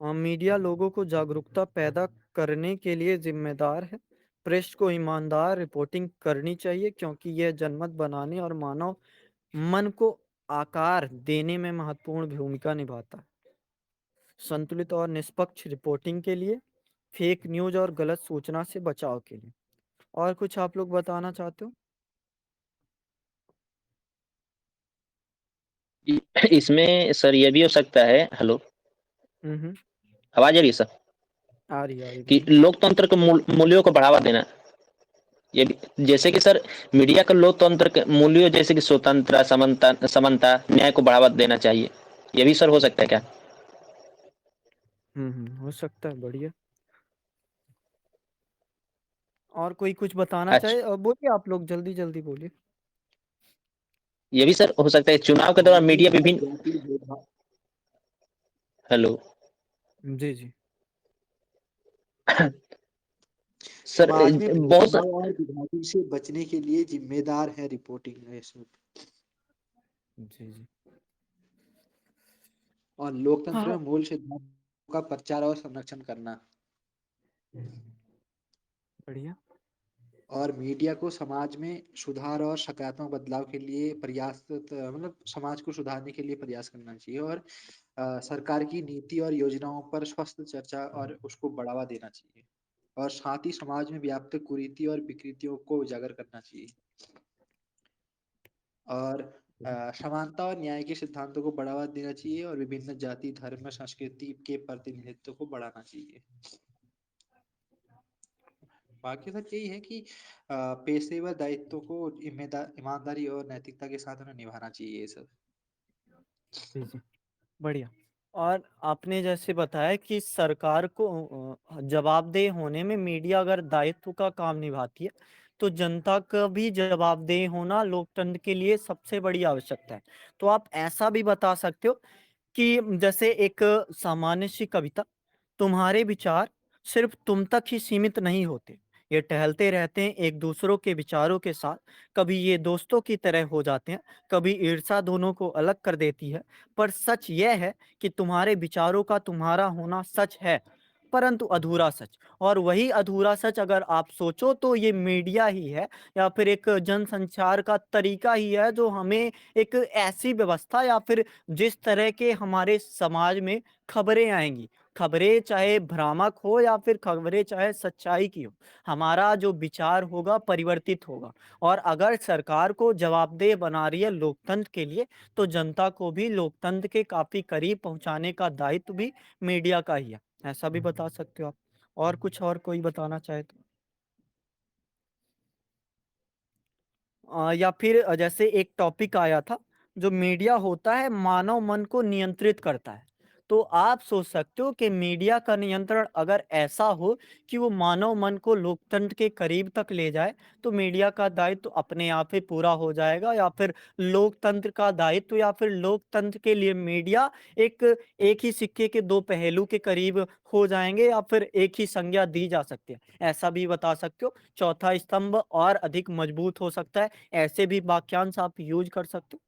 हाँ, मीडिया लोगों को जागरूकता पैदा करने के लिए जिम्मेदार है। प्रेस को ईमानदार रिपोर्टिंग करनी चाहिए, क्योंकि यह जनमत बनाने और मानव मन को आकार देने में महत्वपूर्ण भूमिका निभाता है। संतुलित और निष्पक्ष रिपोर्टिंग के लिए, फेक न्यूज और गलत सूचना से बचाव के लिए। और कुछ आप लोग बताना चाहते हो? इसमें सर ये भी हो सकता है, हेलो, हम्म। आवाज आ रही है सर? आ रही कि बोलिए। लोकतंत्र के मूल्यों को बढ़ावा देना। ये भी जैसे कि सर मीडिया का लोकतंत्र के मूल्यों जैसे कि स्वतंत्रता, समानता, न्याय को बढ़ावा देना चाहिए। ये भी सर हो सकता है क्या? हो सकता है, बढ़िया। और कोई कुछ बताना अच्छा, चाहे, बोलिए आप लोग, जल्दी जल्दी बोलिए। ये भी सर हो सकता है चुनाव के दौरान सामाजिक मीडिया और विभिन्न, जातीय भेदभाव हेलो जी जी। सर समाज में बहुत भेदभाव और विभाजन से बचने के लिए जिम्मेदार है रिपोर्टिंग, ये सब। जी जी। और लोकतंत्र हाँ, में मूल सिद्धांतों का प्रचार और संरक्षण करना। बढ़िया। और मीडिया को समाज में सुधार और सकारात्मक बदलाव के लिए प्रयास, मतलब समाज को सुधारने के लिए प्रयास करना चाहिए। और सरकार की नीति और योजनाओं पर स्वस्थ चर्चा और उसको बढ़ावा देना चाहिए। और साथ ही समाज में व्याप्त कुरीति और विकृतियों को उजागर करना चाहिए। और समानता और न्याय के सिद्धांतों को बढ़ावा देना चाहिए, और विभिन्न जाति, धर्म, संस्कृति के प्रतिनिधित्व को बढ़ाना चाहिए। बाकी सच यही है कि पेशेवर दायित्वों को ईमानदारी और नैतिकता के साथ उन्हें निभाना चाहिए, ये सब। जी जी, बढ़िया। और आपने जैसे बताया कि सरकार को जवाबदेह होने में मीडिया अगर दायित्व का काम निभाती है, तो जनता का भी जवाबदेह होना लोकतंत्र के लिए सबसे बड़ी आवश्यकता है। तो आप ऐसा भी बता सकते हो कि जैसे एक सामान्य सी कविता, तुम्हारे विचार सिर्फ तुम तक ही सीमित नहीं होते, ये टहलते रहते हैं एक दूसरों के विचारों के साथ। कभी ये दोस्तों की तरह हो जाते हैं, कभी ईर्षा दोनों को अलग कर देती है। पर सच यह है कि तुम्हारे विचारों का तुम्हारा होना सच है, परंतु अधूरा सच। और वही अधूरा सच अगर आप सोचो तो ये मीडिया ही है, या फिर एक जनसंचार का तरीका ही है, जो हमें एक ऐसी व्यवस्था या फिर जिस तरह के हमारे समाज में खबरें आएंगी, खबरें चाहे भ्रामक हो या फिर खबरें चाहे सच्चाई की हो, हमारा जो विचार होगा परिवर्तित होगा। और अगर सरकार को जवाबदेह बना रही है लोकतंत्र के लिए, तो जनता को भी लोकतंत्र के काफी करीब पहुंचाने का दायित्व भी मीडिया का ही है। ऐसा भी बता सकते हो आप। और कुछ और कोई बताना चाहे तो। या फिर जैसे एक टॉपिक आया था, जो मीडिया होता है मानव मन को नियंत्रित करता है। तो आप सोच सकते हो कि मीडिया का नियंत्रण अगर ऐसा हो कि वो मानव मन को लोकतंत्र के करीब तक ले जाए, तो मीडिया का दायित्व तो अपने आप ही पूरा हो जाएगा। या फिर लोकतंत्र का दायित्व या फिर लोकतंत्र के लिए मीडिया एक एक ही सिक्के के दो पहलू के करीब हो जाएंगे, या फिर एक ही संज्ञा दी जा सकती है, ऐसा भी बता सकते हो। चौथा स्तंभ और अधिक मजबूत हो सकता है, ऐसे भी वाक्यांश आप यूज कर सकते हो।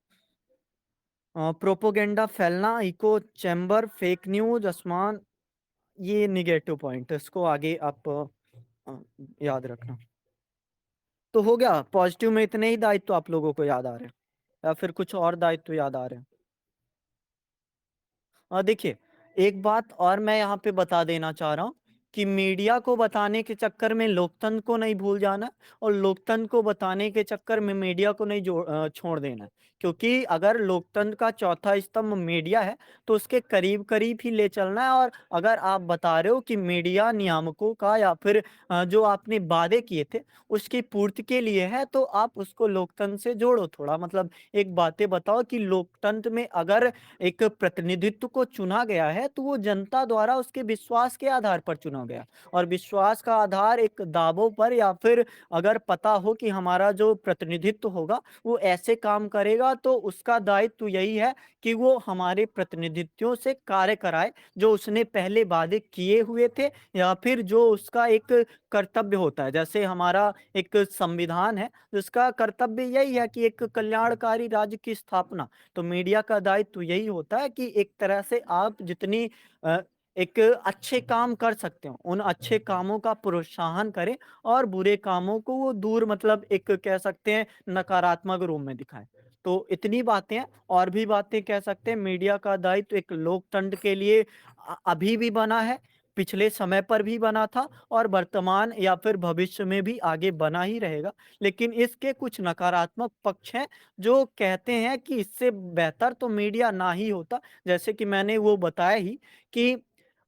प्रोपोगेंडा फैलना, इको चैम्बर, फेक न्यूज, आसमान, ये निगेटिव पॉइंट है, इसको आगे आप याद रखना। तो हो गया, पॉजिटिव में इतने ही दायित्व आप लोगों को याद आ रहे हैं, या फिर कुछ और दायित्व याद आ रहे हैं? देखिए, एक बात और मैं यहाँ पे बता देना चाह रहा हूँ कि मीडिया को बताने के चक्कर में लोकतंत्र को नहीं भूल जाना, और लोकतंत्र को बताने के चक्कर में मीडिया को नहीं छोड़ देना। क्योंकि अगर लोकतंत्र का चौथा स्तंभ मीडिया है, तो उसके करीब करीब ही ले चलना है। और अगर आप बता रहे हो कि मीडिया नियामकों का या फिर जो आपने वादे किए थे उसकी पूर्ति के लिए है, तो आप उसको लोकतंत्र से जोड़ो थोड़ा। मतलब एक बातें बताओ कि लोकतंत्र में अगर एक प्रतिनिधित्व को चुना गया है, तो वो जनता द्वारा उसके विश्वास के आधार पर चुना गया। और विश्वास का आधार एक दावों पर, या फिर अगर पता हो कि हमारा जो प्रतिनिधित्व होगा वो ऐसे काम करेगा, तो उसका दायित्व यही है कि वो हमारे प्रतिनिधित्वों से कार्य कराए जो उसने पहले वादे किए हुए थे, या फिर जो उसका एक कर्तव्य होता है। जैसे हमारा एक संविधान है जिसका कर्तव्य यही है कि एक कल्याणकारी राज्य की स्थापना। तो मीडिया का दायित्व यही होता है कि एक तरह से आप जितनी एक अच्छे काम कर सकते हो उन अच्छे कामों का प्रोत्साहन करें, और बुरे कामों को वो दूर, मतलब एक कह सकते हैं नकारात्मक रूप में दिखाएं। तो इतनी बातें हैं, और भी बातें कह सकते हैं। मीडिया का दायित्व एक लोकतंत्र के लिए अभी भी बना है, पिछले समय पर भी बना था, और वर्तमान या फिर भविष्य में भी आगे बना ही रहेगा। लेकिन इसके कुछ नकारात्मक पक्ष हैं, जो कहते हैं कि इससे बेहतर तो मीडिया ना ही होता। जैसे कि मैंने वो बताया ही कि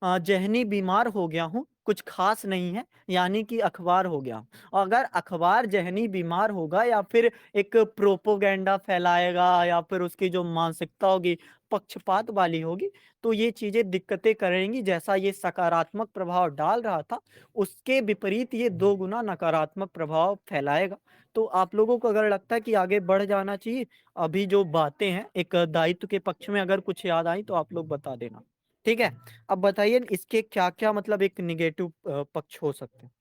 ज़हनी बीमार हो गया हूँ, कुछ खास नहीं है, यानी कि अखबार हो गया। और अगर अखबार ज़हनी बीमार होगा या फिर एक प्रोपोगेंडा फैलाएगा, या फिर उसकी जो मानसिकता होगी पक्षपात वाली होगी, तो ये चीज़ें दिक्कतें करेंगी। जैसा ये सकारात्मक प्रभाव डाल रहा था, उसके विपरीत ये 2 गुना नकारात्मक प्रभाव फैलाएगा। तो आप लोगों को अगर लगता है कि आगे बढ़ जाना चाहिए, अभी जो बातें हैं एक दायित्व के पक्ष में अगर कुछ याद आई तो आप लोग बता देना। ठीक है? अब बताइए इसके क्या-क्या मतलब एक नेगेटिव पक्ष हो सकते हैं?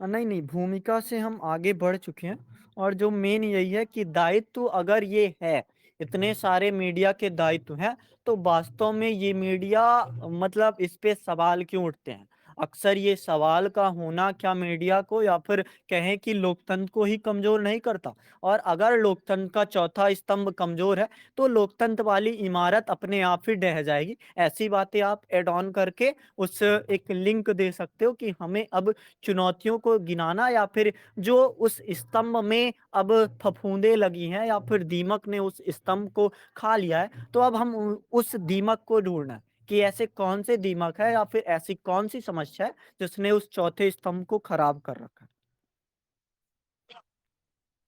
नहीं, नहीं, भूमिका से हम आगे बढ़ चुके हैं, और जो मेन यही है कि दायित्व अगर ये है, इतने सारे मीडिया के दायित्व हैं, तो वास्तव में ये मीडिया, मतलब इस पे सवाल क्यों उठते हैं? अक्सर ये सवाल का होना क्या मीडिया को या फिर कहें कि लोकतंत्र को ही कमज़ोर नहीं करता? और अगर लोकतंत्र का चौथा स्तंभ कमज़ोर है, तो लोकतंत्र वाली इमारत अपने आप ही ढह जाएगी। ऐसी बातें आप ऐड ऑन करके उस एक लिंक दे सकते हो कि हमें अब चुनौतियों को गिनाना, या फिर जो उस स्तंभ में अब फफूंदें लगी हैं या फिर दीमक ने उस स्तंभ को खा लिया है, तो अब हम उस दीमक को ढूंढना है कि ऐसे कौन से दीमक है या फिर ऐसी कौन सी समस्या है जिसने उस चौथे स्तंभ को खराब कर रखा है।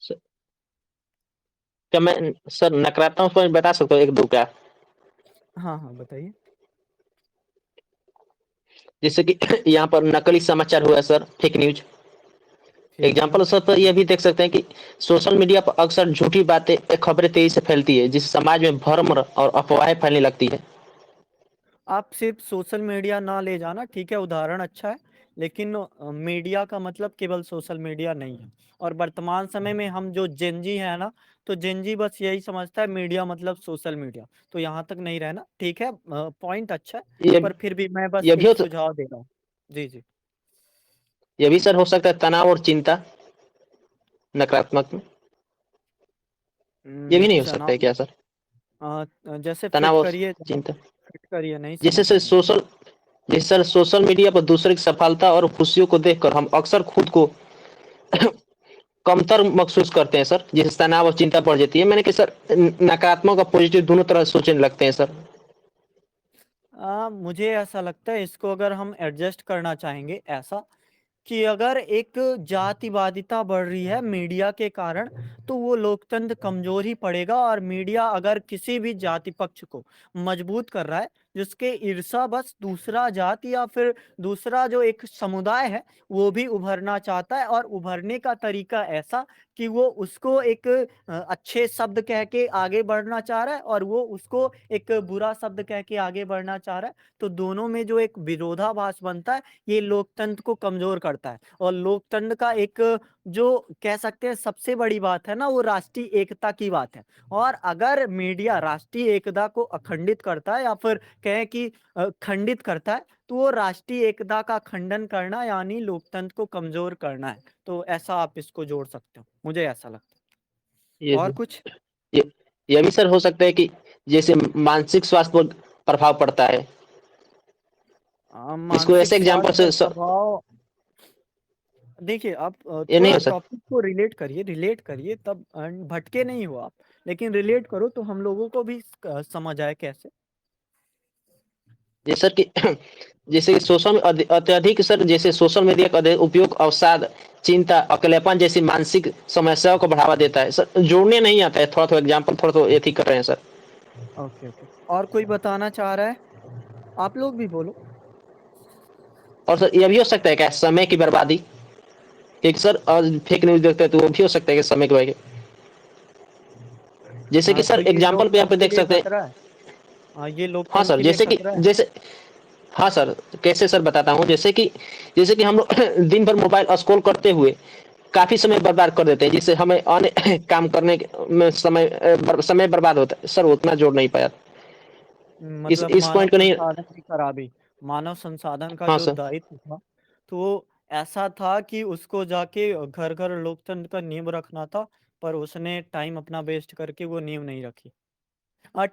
स- क्या मैं सर नकारात्मक पॉइंट बता सकता हूँ एक दो का? हाँ हाँ, बताइए। जैसे कि यहाँ पर नकली समाचार हुआ सर, फेक न्यूज। ठीक है। एग्जाम्पल सर पर यह भी देख सकते हैं कि सोशल मीडिया पर अक्सर झूठी बातें, खबरें तेजी से फैलती है, जिससे समाज में भ्रम और अफवाहें फैलने लगती है। आप सिर्फ सोशल मीडिया ना ले जाना, ठीक है, उदाहरण अच्छा है, लेकिन मीडिया का मतलब केवल सोशल मीडिया नहीं है। और वर्तमान समय में हम जो जेनजी है ना, तो जेनजी बस यही समझता है मीडिया मतलब सोशल मीडिया। तो यहाँ तक नहीं रहना, ठीक है, पॉइंट अच्छा है, ये पर फिर भी मैं बस ये भी एक हो सुझाव दे रहा हूँ। जी जी। ये भी सर हो सकता है तनाव और चिंता नकारात्मक में। ये भी नहीं हो सकता है चनाव, क्या सर? जैसे तनाव फिट और करिए जरा, चिंता। फिट करिए, नहीं जैसे समझ सर में आया। सोशल मीडिया पर दूसरे की सफलता और खुशियों को देखकर हम अक्सर खुद को कमतर महसूस करते हैं सर, जिससे तनाव और चिंता बढ़ जाती है। मैंने कि सर नकारात्मक और पॉजिटिव दोनों तरह सोचने लगते हैं सर। मुझे ऐसा लगता है इसको अगर हम एडजस्ट करना चाहेंगे ऐसा, कि अगर एक जातिवादिता बढ़ रही है मीडिया के कारण, तो वो लोकतंत्र कमजोर ही पड़ेगा। और मीडिया अगर किसी भी जाति पक्ष को मजबूत कर रहा है, जिसके ईर्षा बस दूसरा जाति या फिर दूसरा जो एक समुदाय है वो भी उभरना चाहता है, और उभरने का तरीका ऐसा कि वो उसको एक अच्छे शब्द कह के आगे बढ़ना चाह रहा है, और वो उसको एक बुरा शब्द कह के आगे बढ़ना चाह रहा है। तो दोनों में जो एक विरोधाभास बनता है, ये लोकतंत्र को कमजोर करता है। और लोकतंत्र का एक जो कह सकते हैं सबसे बड़ी बात है ना, वो राष्ट्रीय एकता की बात है। और अगर मीडिया राष्ट्रीय एकता को अखंडित करता है या फिर कहें कि खंडित करता है, तो वो राष्ट्रीय एकता का खंडन करना यानी लोकतंत्र को कमजोर करना है। तो ऐसा आप इसको जोड़ सकते हो, मुझे ऐसा लगता ये है। और कुछ? ये ये भी सर हो सकता है कि जैसे मानसिक स्वास्थ्य पर प्रभाव पड़ता है। इसको मानसिक ऐसे एग्जांपल स्वास्थ्य पर से सर, प्रभाव, देखिए आप ये नहीं थोड़ा हो सकता। टॉपिक को रिलेट करिए, रिलेट करिए, तब भटके नहीं हो आप, लेकिन रिलेट करो तो हम लोगों को भी समझ आए कैसे। जैसे कि जैसे कि अत्यधिक सर, जैसे सोशल मीडिया का अधिक उपयोग अवसाद, चिंता, अकेलेपन जैसी मानसिक समस्याओं को बढ़ावा देता है सर। जोड़ने नहीं आता है, थोड़ा थोड़ा एग्जांपल थोड़ा तो एथी कर रहे हैं सर। ओके ओके, और कोई बताना चाह रहा है? आप लोग भी बोलो। और सर यह भी हो सकता है क्या, समय की बर्बादी, क्योंकि सर फेक न्यूज देखते हैं तो वो भी हो सकता है कि समय की बर्बादी। जैसे कि तो सर ये एग्जांपल पे यहाँ पे लोकतंत्र के देख लिए सकते हैं। खतरा है। ये हाँ लोकतंत्र सर, के लिए जैसे कि खतरा है। जैसे हाँ सर, कैसे सर बताता हूँ। जैसे कि हम लोग दिन भर मोबाइल स्क्रॉल करते हुए काफी समय बर्बाद कर देते हैं, जिससे हमें अन्य काम करने में समय बर्बाद होता है सर। उतना जोड़ नहीं पाया। मतलब इस मानव पॉइंट को नहीं। संसाधन की खराबी, मानव संसाधन का हाँ जो सर। दायित्व था, तो ऐसा था कि उसको जाके घर घर लोकतंत्र का नींव रखना था, पर उसने टाइम अपना वेस्ट करके वो नींव नहीं रखी।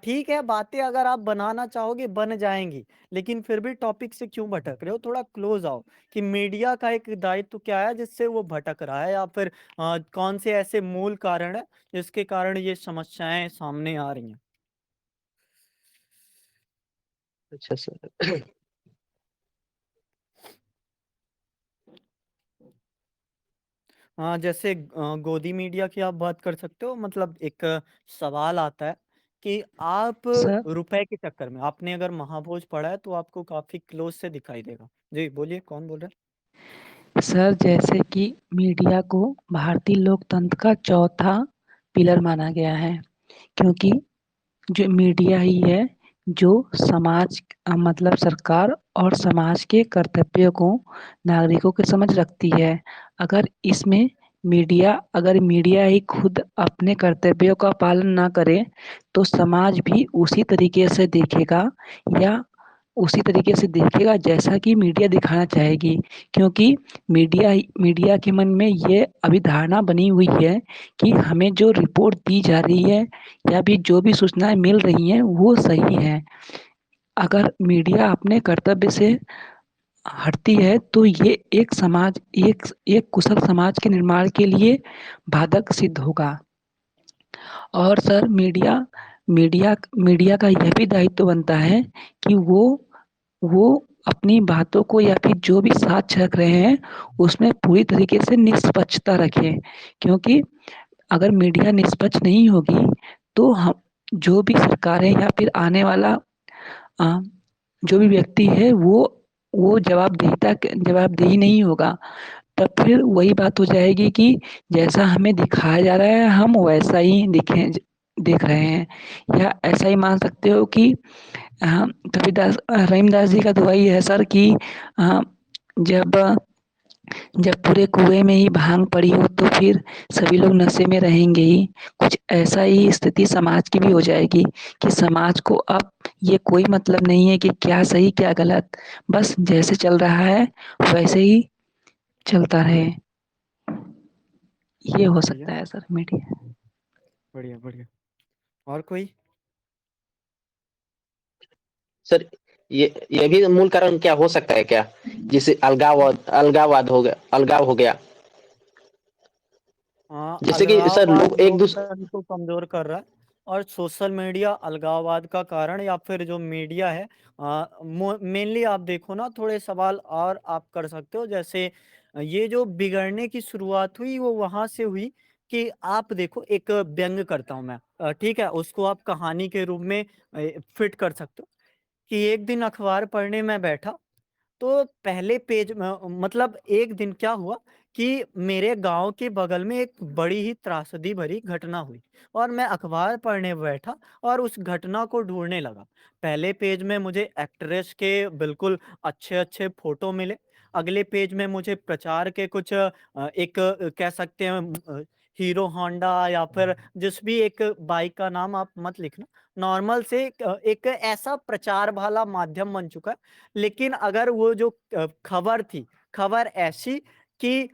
ठीक है, बातें अगर आप बनाना चाहोगे बन जाएंगी, लेकिन फिर भी टॉपिक से क्यों भटक रहे हो? थोड़ा क्लोज आओ कि मीडिया का एक दायित्व क्या है जिससे वो भटक रहा है, या फिर कौन से ऐसे मूल कारण है जिसके कारण ये समस्याएं सामने आ रही हैं। अच्छा सर। हाँ, जैसे गोदी मीडिया की आप बात कर सकते हो। मतलब एक सवाल आता है कि आप सर रुपए के चक्कर में, आपने अगर महाभोज पढ़ा है तो आपको काफी क्लोज से दिखाई देगा। जी बोलिए, कौन बोल रहा सर जैसे कि मीडिया को भारतीय लोकतंत्र का चौथा पिलर माना गया है, क्योंकि जो मीडिया ही है जो समाज मतलब सरकार और समाज के कर्तव्यों को नागरिकों के समझ रखती है। अगर मीडिया ही खुद अपने कर्तव्यों का पालन ना करे, तो समाज भी उसी तरीके से देखेगा जैसा कि मीडिया दिखाना चाहेगी। क्योंकि मीडिया के मन में ये अभिधारणा बनी हुई है कि हमें जो रिपोर्ट दी जा रही है या फिर जो भी सूचनाएं मिल रही हैं वो सही है। अगर मीडिया अपने कर्तव्य से हटती है तो ये एक कुशल समाज के निर्माण के लिए बाधक सिद्ध होगा। और सर मीडिया मीडिया का यह भी दायित्व बनता है कि वो अपनी बातों को या फिर जो भी साक्ष्य रख रहे हैं उसमें पूरी तरीके से निष्पक्षता रखें। क्योंकि अगर मीडिया निष्पक्ष नहीं होगी तो हम जो भी सरकारें या फिर आने वाला जो भी व्यक्ति है वो वो जवाबदेही नहीं होगा, तब फिर वही बात हो जाएगी कि जैसा हमें दिखाया जा रहा है हम वैसा ही देख रहे हैं। या ऐसा ही मान सकते हो कि कबीरदास रहीमदास जी का तो वही है सर कि जब जब पूरे कुएं में ही भांग पड़ी हो तो फिर सभी लोग नशे में रहेंगे ही। कुछ ऐसा ही स्थिति समाज की भी हो जाएगी कि समाज को अब ये कोई मतलब नहीं है कि क्या सही क्या गलत, बस जैसे चल रहा है वैसे ही चलता रहे। ये हो बढ़िया, सकता है सर मीडिया। बढ़िया, बढ़िया। और कोई? सर ये भी मूल कारण क्या हो सकता है क्या? जैसे अलगाववाद हो गया। हाँ, जैसे कि सर अलगाववाद लोग एक दूसरे लोकतंत्र को कमजोर कर रहा है, और सोशल मीडिया अलगाववाद का कारण, या फिर जो मीडिया है, मेनली आप देखो ना, थोड़े सवाल और आप कर सकते हो। जैसे ये जो बिगड़ने की शुरुआत हुई वो वहां से हुई कि आप देखो, एक व्यंग करता हूं मैं, ठीक है, उसको आप कहानी के रूप में फिट कर सकते हो। कि एक दिन अखबार पढ़ने में बैठा, तो पहले पेज में, मतलब एक दिन क्या हुआ कि मेरे गांव के बगल में एक बड़ी ही त्रासदी भरी घटना हुई, और मैं अखबार पढ़ने बैठा और उस घटना को ढूंढने लगा। पहले पेज में मुझे एक्ट्रेस के बिल्कुल अच्छे अच्छे फोटो मिले। अगले पेज में मुझे प्रचार के कुछ एक कह सकते हैं हीरो होंडा, या फिर जिस भी एक बाइक का नाम आप मत लिखना, नॉर्मल से एक ऐसा प्रचार वाला माध्यम बन चुका है। लेकिन अगर वो जो खबर थी, खबर ऐसी कि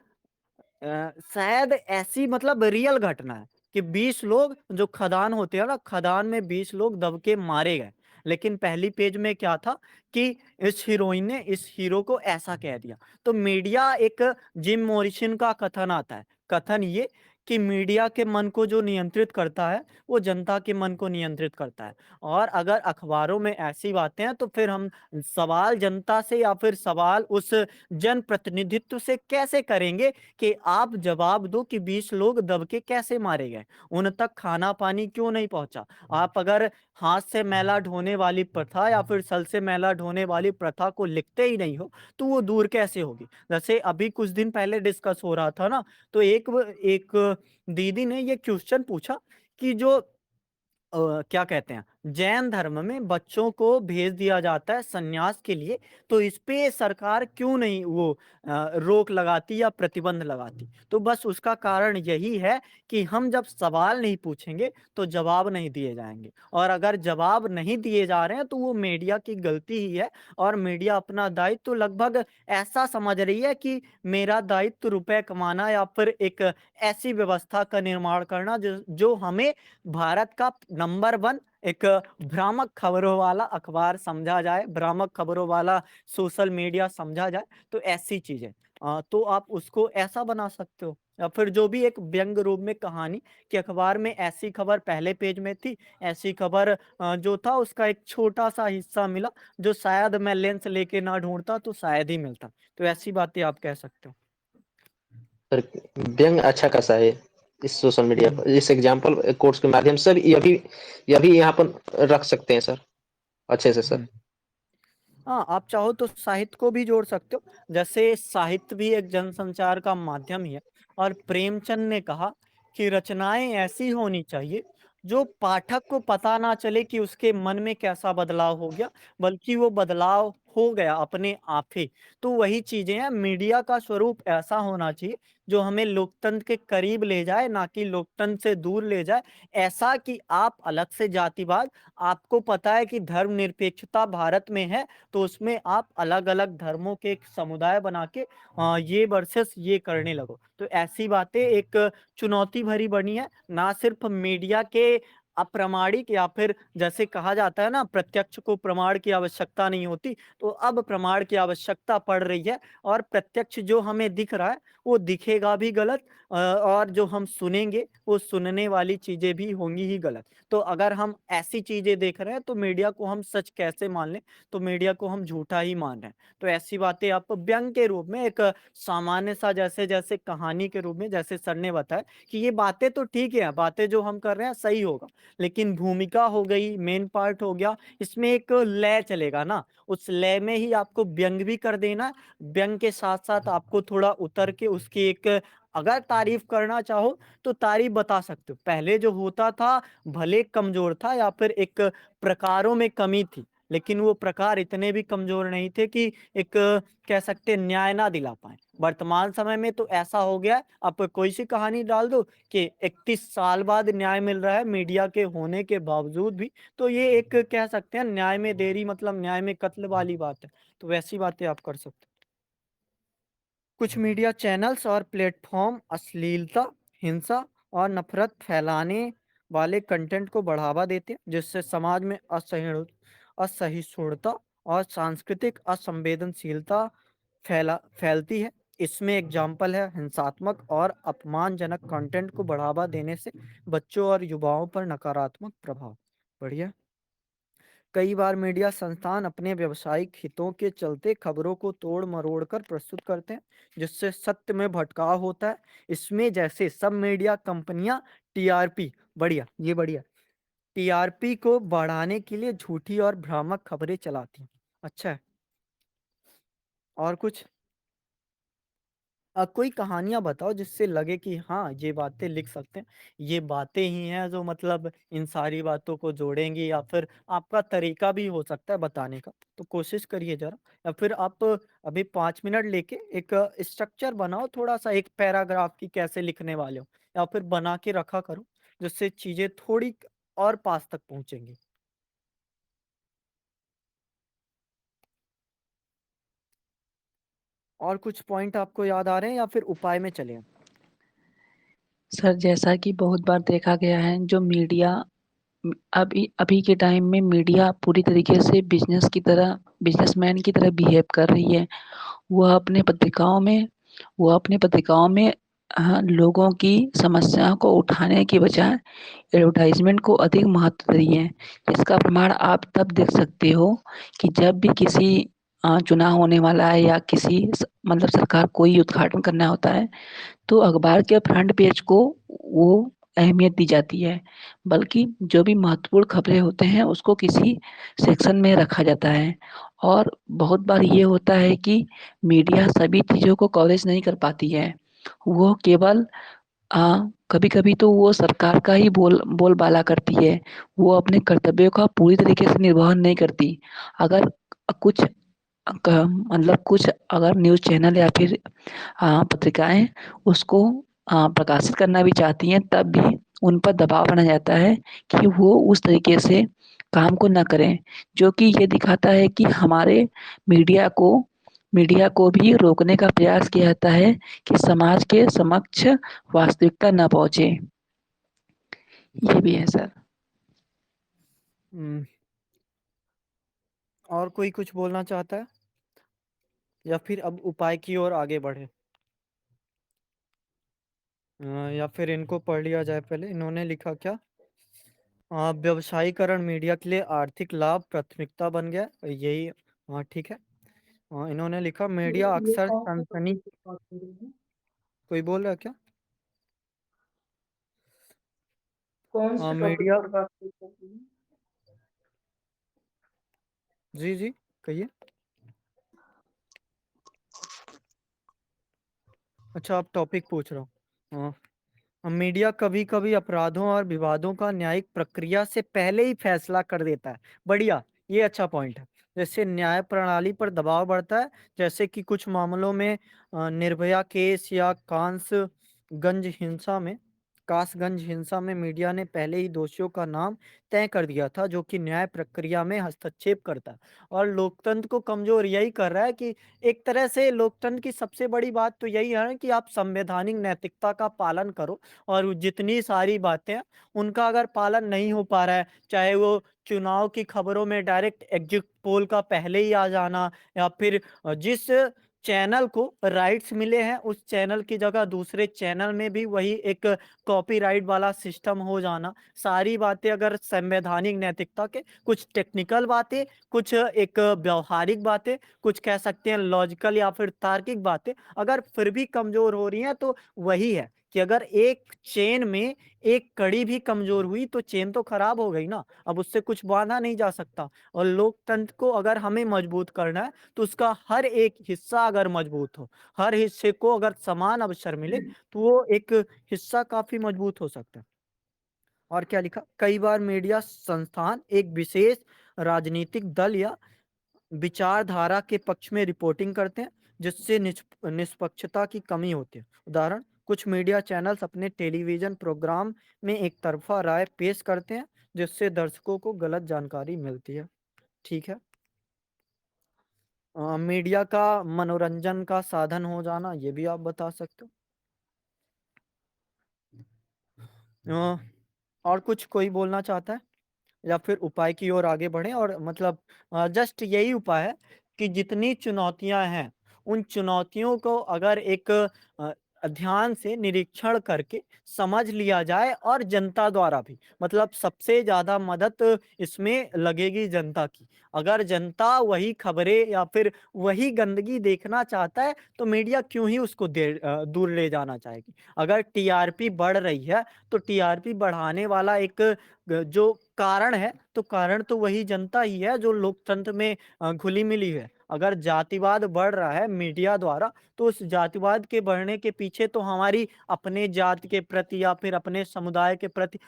शायद ऐसी, मतलब रियल घटना है कि 20 लोग, जो खदान होते हैं ना, खदान में 20 लोग दब के मारे गए। लेकिन पहली पेज में क्या था कि इस हीरोइन ने इस हीरो को ऐसा कह दिया। तो मीडिया, एक जिम मॉरिसन का कथन आता है, कथन ये कि मीडिया के मन को जो नियंत्रित करता है वो जनता के मन को नियंत्रित करता है। और अगर अखबारों में ऐसी बातें हैं तो फिर हम सवाल जनता से, या फिर सवाल उस जनप्रतिनिधित्व से कैसे करेंगे कि आप जवाब दो कि 20 लोग दब के कैसे मारे गए, उन तक खाना पानी क्यों नहीं पहुंचा। आप अगर हाथ से मैला ढोने वाली प्रथा या फिर सर से मैला ढोने वाली प्रथा को लिखते ही नहीं हो तो वो दूर कैसे होगी। जैसे अभी कुछ दिन पहले डिस्कस हो रहा था ना, तो एक दीदी ने ये क्वेश्चन पूछा कि जो क्या कहते हैं, जैन धर्म में बच्चों को भेज दिया जाता है संन्यास के लिए, तो इस पे सरकार क्यों नहीं वो रोक लगाती या प्रतिबंध लगाती। तो बस उसका कारण यही है कि हम जब सवाल नहीं पूछेंगे तो जवाब नहीं दिए जाएंगे, और अगर जवाब नहीं दिए जा रहे हैं तो वो मीडिया की गलती ही है। और मीडिया अपना दायित्व तो लगभग ऐसा समझ रही है कि मेरा दायित्व रुपए कमाना, या फिर एक ऐसी व्यवस्था का निर्माण करना जो हमें भारत का नंबर 1 एक भ्रामक खबरों वाला अखबार समझा जाए, भ्रामक खबरों वाला सोशल मीडिया समझा जाए। तो ऐसी चीजें, तो आप उसको ऐसा बना सकते हो, या फिर जो भी एक व्यंग रूप में कहानी कि अखबार में ऐसी खबर पहले पेज में थी, ऐसी खबर जो था उसका एक छोटा सा हिस्सा मिला, जो शायद मैं लेंस लेके ना ढूंढता तो शायद ही मिलता। तो ऐसी बातें आप कह सकते हो। सर व्यंग अच्छा खासा है इस सोशल मीडिया पर, इस एग्जाम्पल कोर्स के माध्यम से सर ये भी यहाँ पर रख सकते हैं सर, अच्छे से सर। हम्म। हाँ, आप चाहो तो साहित्य को भी जोड़ सकते हो। जैसे साहित्य भी एक जनसंचार का माध्यम ही है, और प्रेमचंद ने कहा कि रचनाएं ऐसी होनी चाहिए जो पाठक को पता ना चले कि उसके मन में कैसा बदलाव हो गया, बल्कि वो बदलाव हो गया अपने आप ही। तो वही चीजें हैं, मीडिया का स्वरूप ऐसा होना चाहिए जो हमें लोकतंत्र के करीब ले जाए, ना कि लोकतंत्र से दूर ले जाए। ऐसा कि आप अलग से जातिवाद, आपको पता है कि धर्मनिरपेक्षता भारत में है, तो उसमें आप अलग अलग धर्मों के एक समुदाय बना के ये वर्सेस ये करने लगो। तो ऐसी बातें एक चुनौती भरी बनी है, ना सिर्फ मीडिया के अप्रामाणिक, या फिर जैसे कहा जाता है ना, प्रत्यक्ष को प्रमाण की आवश्यकता नहीं होती, तो अब प्रमाण की आवश्यकता पड़ रही है। और प्रत्यक्ष जो हमें दिख रहा है वो दिखेगा भी गलत, और जो हम सुनेंगे वो सुनने वाली चीजें भी होंगी ही गलत। तो अगर हम ऐसी चीजें देख रहे हैं तो मीडिया को हम सच कैसे मान लें, तो मीडिया को हम झूठा ही मान रहे हैं। तो ऐसी बातें आप व्यंग के रूप में, एक सामान्य सा, जैसे जैसे कहानी के रूप में, जैसे सर ने बताया कि ये बातें तो ठीक है, बातें जो हम कर रहे हैं सही होगा, लेकिन भूमिका हो गई, मेन पार्ट हो गया, इसमें एक लय चलेगा ना, उस लय में ही आपको व्यंग भी कर देना है, व्यंग के साथ-साथ आपको थोड़ा उतर के उसकी एक अगर तारीफ़ करना चाहो तो तारीफ़ बता सकते हो। पहले जो होता था भले कमज़ोर था या फिर एक प्रकारों में कमी थी, लेकिन वो प्रकार इतने भी कमज़ोर नहीं थे कि एक कह सकते हैं न्याय ना दिला पाएँ। वर्तमान समय में तो ऐसा हो गया है, आप कोई सी कहानी डाल दो कि 31 साल बाद न्याय मिल रहा है मीडिया के होने के बावजूद भी, तो ये एक कह सकते हैं न्याय में देरी मतलब न्याय में कत्ल वाली बात है। तो वैसी बातें आप कर सकते हो। कुछ मीडिया चैनल्स और प्लेटफ़ॉर्म अश्लीलता, हिंसा और नफ़रत फैलाने वाले कंटेंट को बढ़ावा देते हैं, जिससे समाज में असहिष्णुता और सांस्कृतिक असंवेदनशीलता फैलती है। इसमें एग्ज़ाम्पल है हिंसात्मक और अपमानजनक कंटेंट को बढ़ावा देने से बच्चों और युवाओं पर नकारात्मक प्रभाव। बढ़िया। कई बार मीडिया संस्थान अपने व्यावसायिक हितों के चलते खबरों को तोड़-मरोड़ कर प्रस्तुत करते हैं, जिससे सत्य में भटकाव होता है। इसमें जैसे सब मीडिया कंपनियां टीआरपी बढ़िया, ये बढ़िया, टीआरपी को बढ़ाने के लिए झूठी और भ्रामक खबरें चलाती हैं। अच्छा है। और कुछ कोई कहानियाँ बताओ जिससे लगे कि हाँ, ये बातें लिख सकते हैं। ये बातें ही हैं जो मतलब इन सारी बातों को जोड़ेंगी या फिर आपका तरीका भी हो सकता है बताने का। तो कोशिश करिए ज़रा या फिर आप अभी 5 मिनट लेके एक स्ट्रक्चर बनाओ थोड़ा-सा एक पैराग्राफ की कैसे लिखने वाले हो या फिर बना के रखा करो, जिससे चीज़ें थोड़ी और पास तक पहुँचेंगी। और कुछ पॉइंट आपको याद आ रहे हैं या फिर उपाय में चलें? सर जैसा कि बहुत बार देखा गया है जो मीडिया अभी अभी के टाइम में मीडिया पूरी तरीके से बिजनेसमैन की तरह बिहेव कर रही है। वह अपने पत्रिकाओं में वो अपनी पत्रिकाओं में लोगों की समस्याओं को उठाने की बजाय एडवर्टाइज़मेंट को अधिक महत्व दे रही है। इसका प्रमाण आप तब देख सकते हो कि जब भी किसी चुनाव होने वाला है या किसी मतलब सरकार कोई उद्घाटन करना होता है, तो अखबार के फ्रंट पेज को वो अहमियत दी जाती है, बल्कि जो भी महत्वपूर्ण खबरें होते हैं उसको किसी सेक्शन में रखा जाता है। और बहुत बार ये होता है कि मीडिया सभी चीज़ों को कवरेज नहीं कर पाती है। वो केवल कभी-कभी तो वो सरकार का ही बोलबाला करती है। वो अपने कर्तव्यों का पूरी तरीके से निर्वहन नहीं करती। अगर कुछ क मतलब कुछ अगर न्यूज़ चैनल या फिर पत्रिकाएँ उसको प्रकाशित करना भी चाहती हैं, तब भी उन पर दबाव बनाया जाता है कि वो उस तरीके से काम को ना करें, जो कि ये दिखाता है कि हमारे मीडिया को मीडिया को भी रोकने का प्रयास किया जाता है कि समाज के समक्ष वास्तविकता ना पहुँचे। ये भी है सर। हुँ। और कोई कुछ बोलना चाहता है? या फिर अब उपाय की ओर आगे बढ़ें? या फिर इनको पढ़ लिया जाए पहले, इन्होंने लिखा क्या? व्यवसायीकरण मीडिया के लिए आर्थिक लाभ प्राथमिकता बन गया है, यही हाँ, ठीक है। इन्होंने लिखा मीडिया ये अक्सर कौन से सनसनी टॉपिक पे बात हो रही है? कोई बोल रहा है क्या? कौन से टॉपिक मीडिया पर बात हो रही है? जी, जी, कहिए। अच्छा आप टॉपिक पूछ रहा हूँ। मीडिया कभी-कभी अपराधों और विवादों का न्यायिक प्रक्रिया से पहले ही फैसला कर देता है। बढ़िया, ये अच्छा पॉइंट है। जैसे न्याय प्रणाली पर दबाव बढ़ता है, जैसे कि कुछ मामलों में निर्भया केस या कासगंज हिंसा में मीडिया ने पहले ही दोषियों का नाम तय कर दिया था, जो कि न्याय प्रक्रिया में हस्तक्षेप करता है और लोकतंत्र को कमज़ोर यही कर रहा है कि एक तरह से लोकतंत्र की सबसे बड़ी बात तो यही है ना कि आप संवैधानिक नैतिकता का पालन करो और जितनी सारी बातें हैं, उनका अगर पालन नहीं हो पा रहा है, चाहे वो चुनाव की खबरों में डायरेक्ट एग्जिट पोल का पहले ही आ जाना या फिर जिस चैनल को राइट्स मिले हैं, उस चैनल की जगह दूसरे चैनल में भी वही एक कॉपीराइट वाला सिस्टम हो जाना। सारी बातें अगर संवैधानिक नैतिकता के कुछ टेक्निकल बातें, कुछ एक व्यावहारिक बातें, कुछ कह सकते हैं लॉजिकल या फिर तार्किक बातें अगर फिर भी कमज़ोर हो रही हैं तो वही है कि अगर एक चेन में एक कड़ी भी कमज़ोर हुई तो चेन तो खराब हो गई ना, अब उससे कुछ बाँधा नहीं जा सकता। और लोकतंत्र को अगर हमें मजबूत करना है तो उसका हर एक हिस्सा अगर मजबूत हो, हर हिस्से को अगर समान अवसर मिले तो वो एक हिस्सा काफ़ी मजबूत हो सकता है। और क्या लिखा? कई बार मीडिया संस्थान एक विशेष राजनीतिक दल या विचारधारा के पक्ष में रिपोर्टिंग करते हैं, जिससे निष्पक्षता की कमी होती है। उदाहरण, कुछ मीडिया चैनल्स अपने टेलीविज़न प्रोग्राम में एक तरफ़ा राय पेश करते हैं, जिससे दर्शकों को गलत जानकारी मिलती है। ठीक है। मीडिया का मनोरंजन का साधन हो जाना, ये भी आप बता सकते हो। और कुछ कोई बोलना चाहता है? या फिर उपाय की ओर आगे बढ़ें और मतलब जस्ट यही उपाय है कि जितनी चुनौतियाँ हैं, उन चुनौतियों को अगर एक ध्यान से निरीक्षण करके समझ लिया जाए और जनता द्वारा भी, मतलब सबसे ज़्यादा मदद इसमें लगेगी जनता की। अगर जनता वही खबरें या फिर वही गंदगी देखना चाहता है, तो मीडिया क्यों ही उसको दूर ले जाना चाहेगी। अगर टीआरपी बढ़ रही है, तो टीआरपी बढ़ाने वाला एक जो कारण है, तो कारण तो वही जनता ही है जो लोकतंत्र में घुली-मिली है। अगर जातिवाद बढ़ रहा है मीडिया द्वारा, तो उस जातिवाद के बढ़ने के पीछे तो हमारी अपने जाति के प्रति या फिर अपने समुदाय के प्रति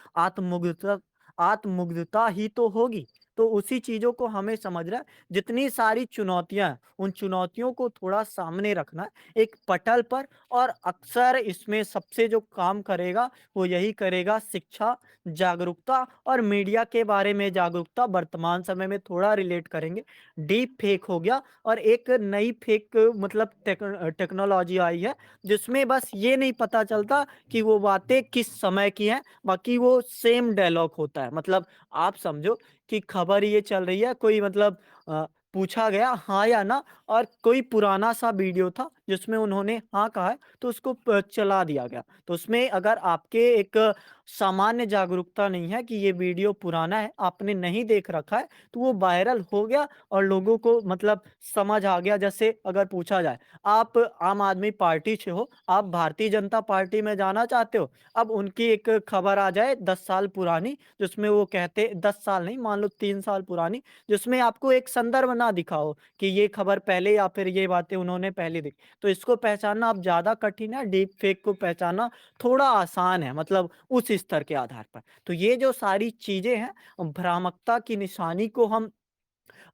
आत्ममुग्धता ही तो होगी। तो उसी चीज़ों को हमें समझना है। जितनी सारी चुनौतियाँ हैं, उन चुनौतियों को थोड़ा सामने रखना है एक पटल पर, और अक्सर इसमें सबसे जो काम करेगा, वो यही करेगा शिक्षा, जागरूकता और मीडिया के बारे में जागरूकता। वर्तमान समय में थोड़ा रिलेट करेंगे, डीप फेक हो गया और एक नई फेक मतलब टेक्नोलॉजी आई है, जिसमें बस ये नहीं पता चलता कि वो बातें किस समय की हैं, बाकी वो सेम डायलॉग होता है। मतलब आप समझो कि खबर ये चल रही है, कोई मतलब पूछा गया हाँ या ना, और कोई पुराना सा वीडियो था जिसमें उन्होंने हाँ कहा है, तो उसको चला दिया गया। तो उसमें अगर आपके एक सामान्य जागरूकता नहीं है कि ये वीडियो पुराना है, आपने नहीं देख रखा है, तो वो वायरल हो गया और लोगों को मतलब समझ आ गया। जैसे अगर पूछा जाए, आप आम आदमी पार्टी से हो, आप भारतीय जनता पार्टी में जाना चाहते हो, अब उनकी एक खबर आ जाए 10 साल पुरानी, जिसमें वो कहते 10 साल नहीं, मान लो 3 साल पुरानी, जिसमें आपको एक संदर्भ ना दिखा हो कि ये खबर पहले या फिर ये बातें उन्होंने पहले दी, तो इसको पहचानना अब ज़्यादा कठिन है, डीप फेक को पहचानना थोड़ा आसान है, मतलब उस स्तर के आधार पर। तो ये जो सारी चीज़ें हैं, भ्रामकता की निशानी को हम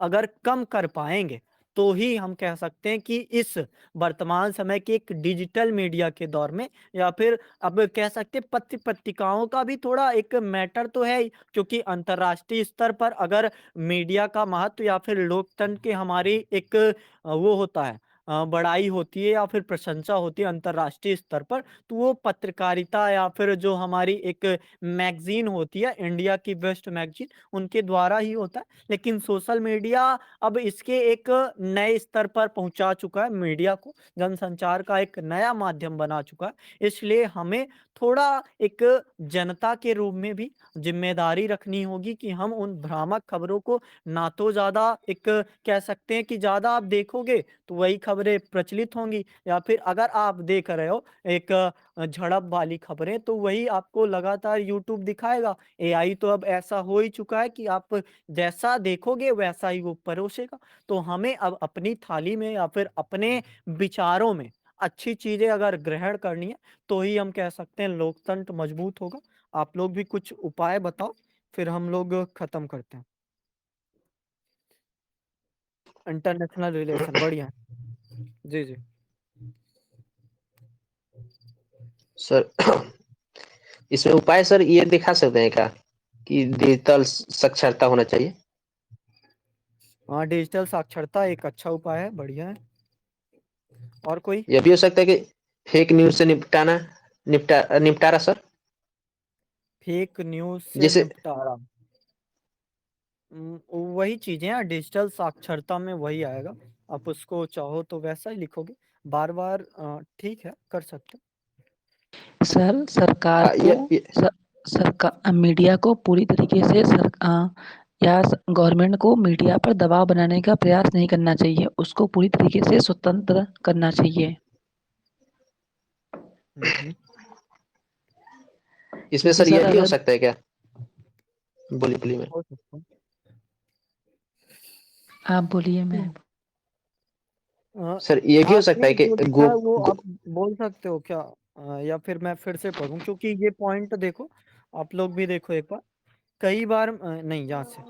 अगर कम कर पाएँगे, तो ही हम कह सकते हैं कि इस वर्तमान समय के एक डिजिटल मीडिया के दौर में, या फिर अब कह सकते हैं पत्र-पत्रिकाओं का भी थोड़ा एक मैटर तो है ही, क्योंकि अंतर्राष्ट्रीय स्तर पर अगर मीडिया का महत्व या फिर लोकतंत्र की हमारी एक वो होता है, बड़ाई होती है या फिर प्रशंसा होती है अंतर्राष्ट्रीय स्तर पर, तो वो पत्रकारिता या फिर जो हमारी एक मैगज़ीन होती है, इंडिया की बेस्ट मैगज़ीन, उनके द्वारा ही होता है। लेकिन सोशल मीडिया अब इसके एक नए स्तर पर पहुंचा चुका है, मीडिया को जनसंचार का एक नया माध्यम बना चुका है। इसलिए हमें थोड़ा एक जनता के रूप में भी जिम्मेदारी रखनी होगी कि हम उन भ्रामक खबरों को ना तो ज़्यादा एक कह सकते हैं कि ज़्यादा आप देखोगे तो वही खबरें प्रचलित होंगी, या फिर अगर आप देख रहे हो एक झड़प वाली खबरें, तो वही आपको लगातार यूट्यूब दिखाएगा। एआई तो अब ऐसा हो ही चुका है कि आप जैसा देखोगे वैसा ही वो परोसेगा। तो हमें अब अपनी थाली में या फिर अपने विचारों में अच्छी चीज़ें अगर ग्रहण करनी है, तो ही हम कह सकते हैं लोकतंत्र मजबूत होगा। आप लोग भी कुछ उपाय बताओ, फिर हम लोग खत्म करते हैं। इंटरनेशनल रिलेशन बढ़िया है। जी, जी। सर इसमें उपाय सर ये दिखा सकते हैं क्या कि डिजिटल साक्षरता होना चाहिए? हाँ, डिजिटल साक्षरता एक अच्छा उपाय है, बढ़िया है। और कोई? यह भी हो सकता है कि फेक न्यूज़ से निपटारा सर? फेक न्यूज़ से जैसे निपटारा। वही चीज़ें हैं, डिजिटल साक्षरता में वही आएगा। आप उसको चाहो तो वैसा ही लिखोगे। बार-बार ठीक है, कर सकते हो। सर सरकार को ये मीडिया को पूरी तरीके से या गवर्नमेंट को मीडिया पर दबाव बनाने का प्रयास नहीं करना चाहिए, उसको पूरी तरीके से स्वतंत्र करना चाहिए। हुँ, हुँ। इसमें जी सर ये सर, भी हो अगर सकता है क्या? बोलिए, बोलिए मैम। हो सकता है। आप बोलिए, मैं सर ये भी हो सकता आपने है कि जो लिखा है वो आप बोल सकते हो क्या, या फिर मैं फिर से पढ़ूं, क्योंकि ये पॉइंट देखो, आप लोग भी देखो एक बार। कई बार नहीं, यहाँ से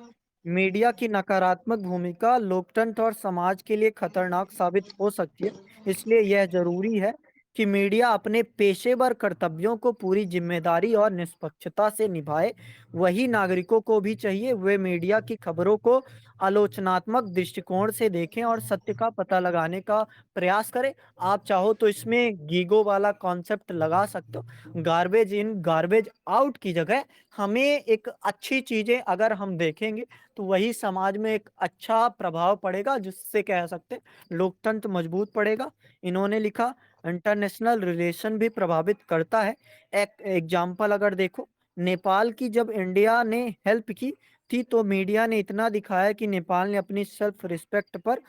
मीडिया की नकारात्मक भूमिका लोकतंत्र और समाज के लिए खतरनाक साबित हो सकती है। इसलिए यह जरूरी है कि मीडिया अपने पेशेवर कर्तव्यों को पूरी जिम्मेदारी और निष्पक्षता से निभाए। वही नागरिकों को भी चाहिए वे मीडिया की खबरों को आलोचनात्मक दृष्टिकोण से देखें और सत्य का पता लगाने का प्रयास करें। आप चाहो तो इसमें गीगो वाला कॉन्सेप्ट लगा सकते हो, गार्बेज इन गार्बेज आउट की जगह हमें एक अच्छी चीजें अगर हम देखेंगे तो वही समाज में एक अच्छा प्रभाव पड़ेगा, जिससे कह सकते हैं लोकतंत्र मजबूत पड़ेगा। इन्होंने लिखा इंटरनेशनल रिलेशन भी प्रभावित करता है। एक एग्जाम्पल अगर देखो, नेपाल की जब इंडिया ने हेल्प की थी तो मीडिया ने इतना दिखाया कि नेपाल ने अपनी सेल्फ रिस्पेक्ट पर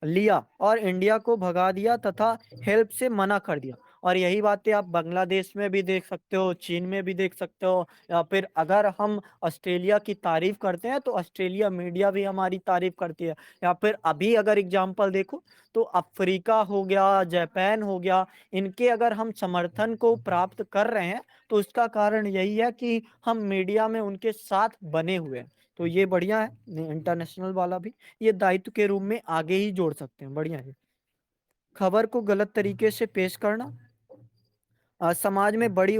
लिया और इंडिया को भगा दिया तथा हेल्प से मना कर दिया। और यही बातें आप बांग्लादेश में भी देख सकते हो, चीन में भी देख सकते हो, या फिर अगर हम ऑस्ट्रेलिया की तारीफ करते हैं तो ऑस्ट्रेलिया मीडिया भी हमारी तारीफ करती है। या फिर अभी अगर एग्जांपल देखो तो अफ्रीका हो गया, जापान हो गया, इनके अगर हम समर्थन को प्राप्त कर रहे हैं तो उसका कारण यही है कि हम मीडिया में उनके साथ बने हुए हैं। तो ये बढ़िया है, इंटरनेशनल वाला भी ये दायित्व के रूप में आगे ही जोड़ सकते हैं, बढ़िया है। खबर को गलत तरीके से पेश करना, समाज में बड़ी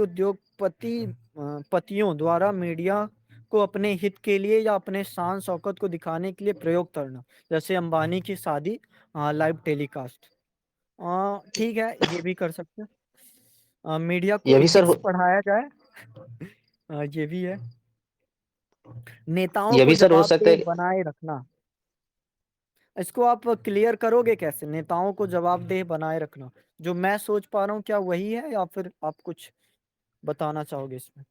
पतियों द्वारा मीडिया को अपने हित के लिए या अपने शान शौकत को दिखाने के लिए प्रयोग करना, जैसे अंबानी की शादी लाइव टेलीकास्ट। ठीक है, ये भी कर सकते हैं। मीडिया को ये भी सर एथिक्स पढ़ाया जाए, ये भी है। नेताओं ये को भी सर हो सकता जवाबदेह है। बनाए रखना, इसको आप क्लियर करोगे कैसे, नेताओं को जवाबदेह बनाए रखना? जो मैं सोच पा रहा हूँ क्या वही है, या फिर आप कुछ बताना चाहोगे इसमें?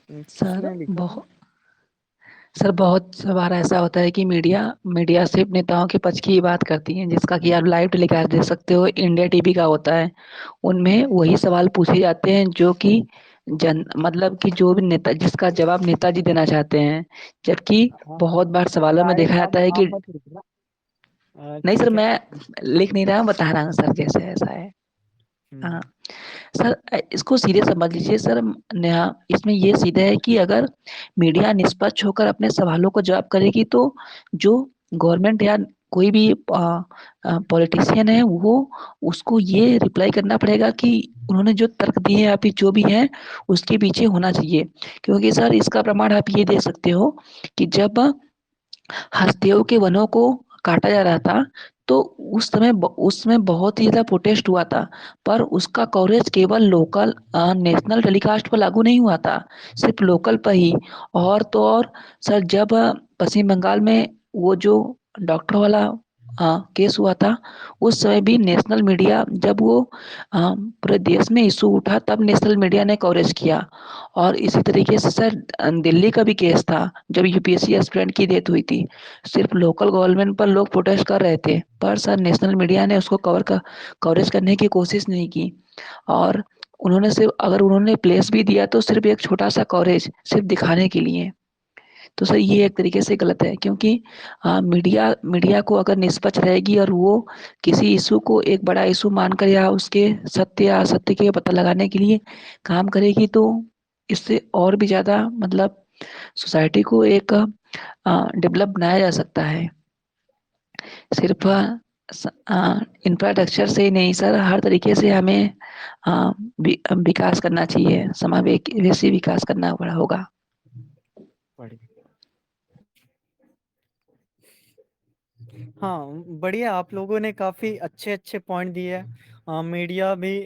सर किसने लिखा है? बहुत बार ऐसा होता है कि मीडिया मीडिया सिर्फ नेताओं के पक्ष की ही बात करती है, जिसका कि आप लाइव टेलीकास्ट देख सकते हो, इंडिया टीवी का होता है। उनमें वही सवाल पूछे जाते हैं जो कि जन मतलब कि जो भी नेता जिसका जवाब नेताजी देना चाहते हैं। जबकि हाँ हाँ, बहुत बार सवालों में चाहे देखा जाता है आप कि मत लिखना। नहीं सर, ठीक है। मैं लिख नहीं रहा हूँ, बता रहा हूँ सर, जैसे ऐसा है। हाँ हम्म। सर, इसको सीधे समझ लीजिए सर। इसमें ये सीधा है कि अगर मीडिया निष्पक्ष होकर अपने सवालों को जवाब करेगी तो जो गवर्नमेंट या कोई भी पॉलिटिशियन है वो उसको ये रिप्लाई करना पड़ेगा कि उन्होंने जो तर्क दिए हैं या फिर जो भी है उसके पीछे होना चाहिए। क्योंकि सर इसका प्रमाण आप ये देख सकते हो कि जब हसदेव के वनों को काटा जा रहा था तो उसमें बहुत ही ज़्यादा प्रोटेस्ट हुआ था। पर उसका कवरेज केवल लोकल नेशनल टेलीकास्ट पर लागू नहीं हुआ था, सिर्फ लोकल पर ही। और तो और सर, जब पश्चिम बंगाल में वो जो डॉक्टर वाला केस हुआ था, उस समय भी नेशनल मीडिया, जब वो पूरे देश में इशू उठा तब नेशनल मीडिया ने कवरेज किया। और इसी तरीके से सर दिल्ली का भी केस था जब यूपीएससी एस्पिरेंट की डेथ हुई थी। सिर्फ लोकल गवर्नमेंट पर लोग प्रोटेस्ट कर रहे थे, पर सर नेशनल मीडिया ने उसको कवरेज करने की कोशिश नहीं की। और उन्होंने सिर्फ, अगर उन्होंने प्लेस भी दिया तो सिर्फ एक छोटा सा कवरेज सिर्फ दिखाने के लिए। तो सर ये एक तरीके से गलत है, क्योंकि मीडिया मीडिया को अगर निष्पक्ष रहेगी और वो किसी इशू को एक बड़ा इशू मानकर या उसके सत्य या असत्य के पता लगाने के लिए काम करेगी तो इससे और भी ज़्यादा मतलब सोसाइटी को एक डेवलप बनाया जा सकता है। सिर्फ इंफ्रास्ट्रक्चर से ही नहीं सर, हर तरीके से हमें विकास करना चाहिए, समावेशी विकास करना पड़ा होगा। बढ़िया। हाँ, बढ़िया, आप लोगों ने काफी अच्छे अच्छे पॉइंट दिए हैं। मीडिया भी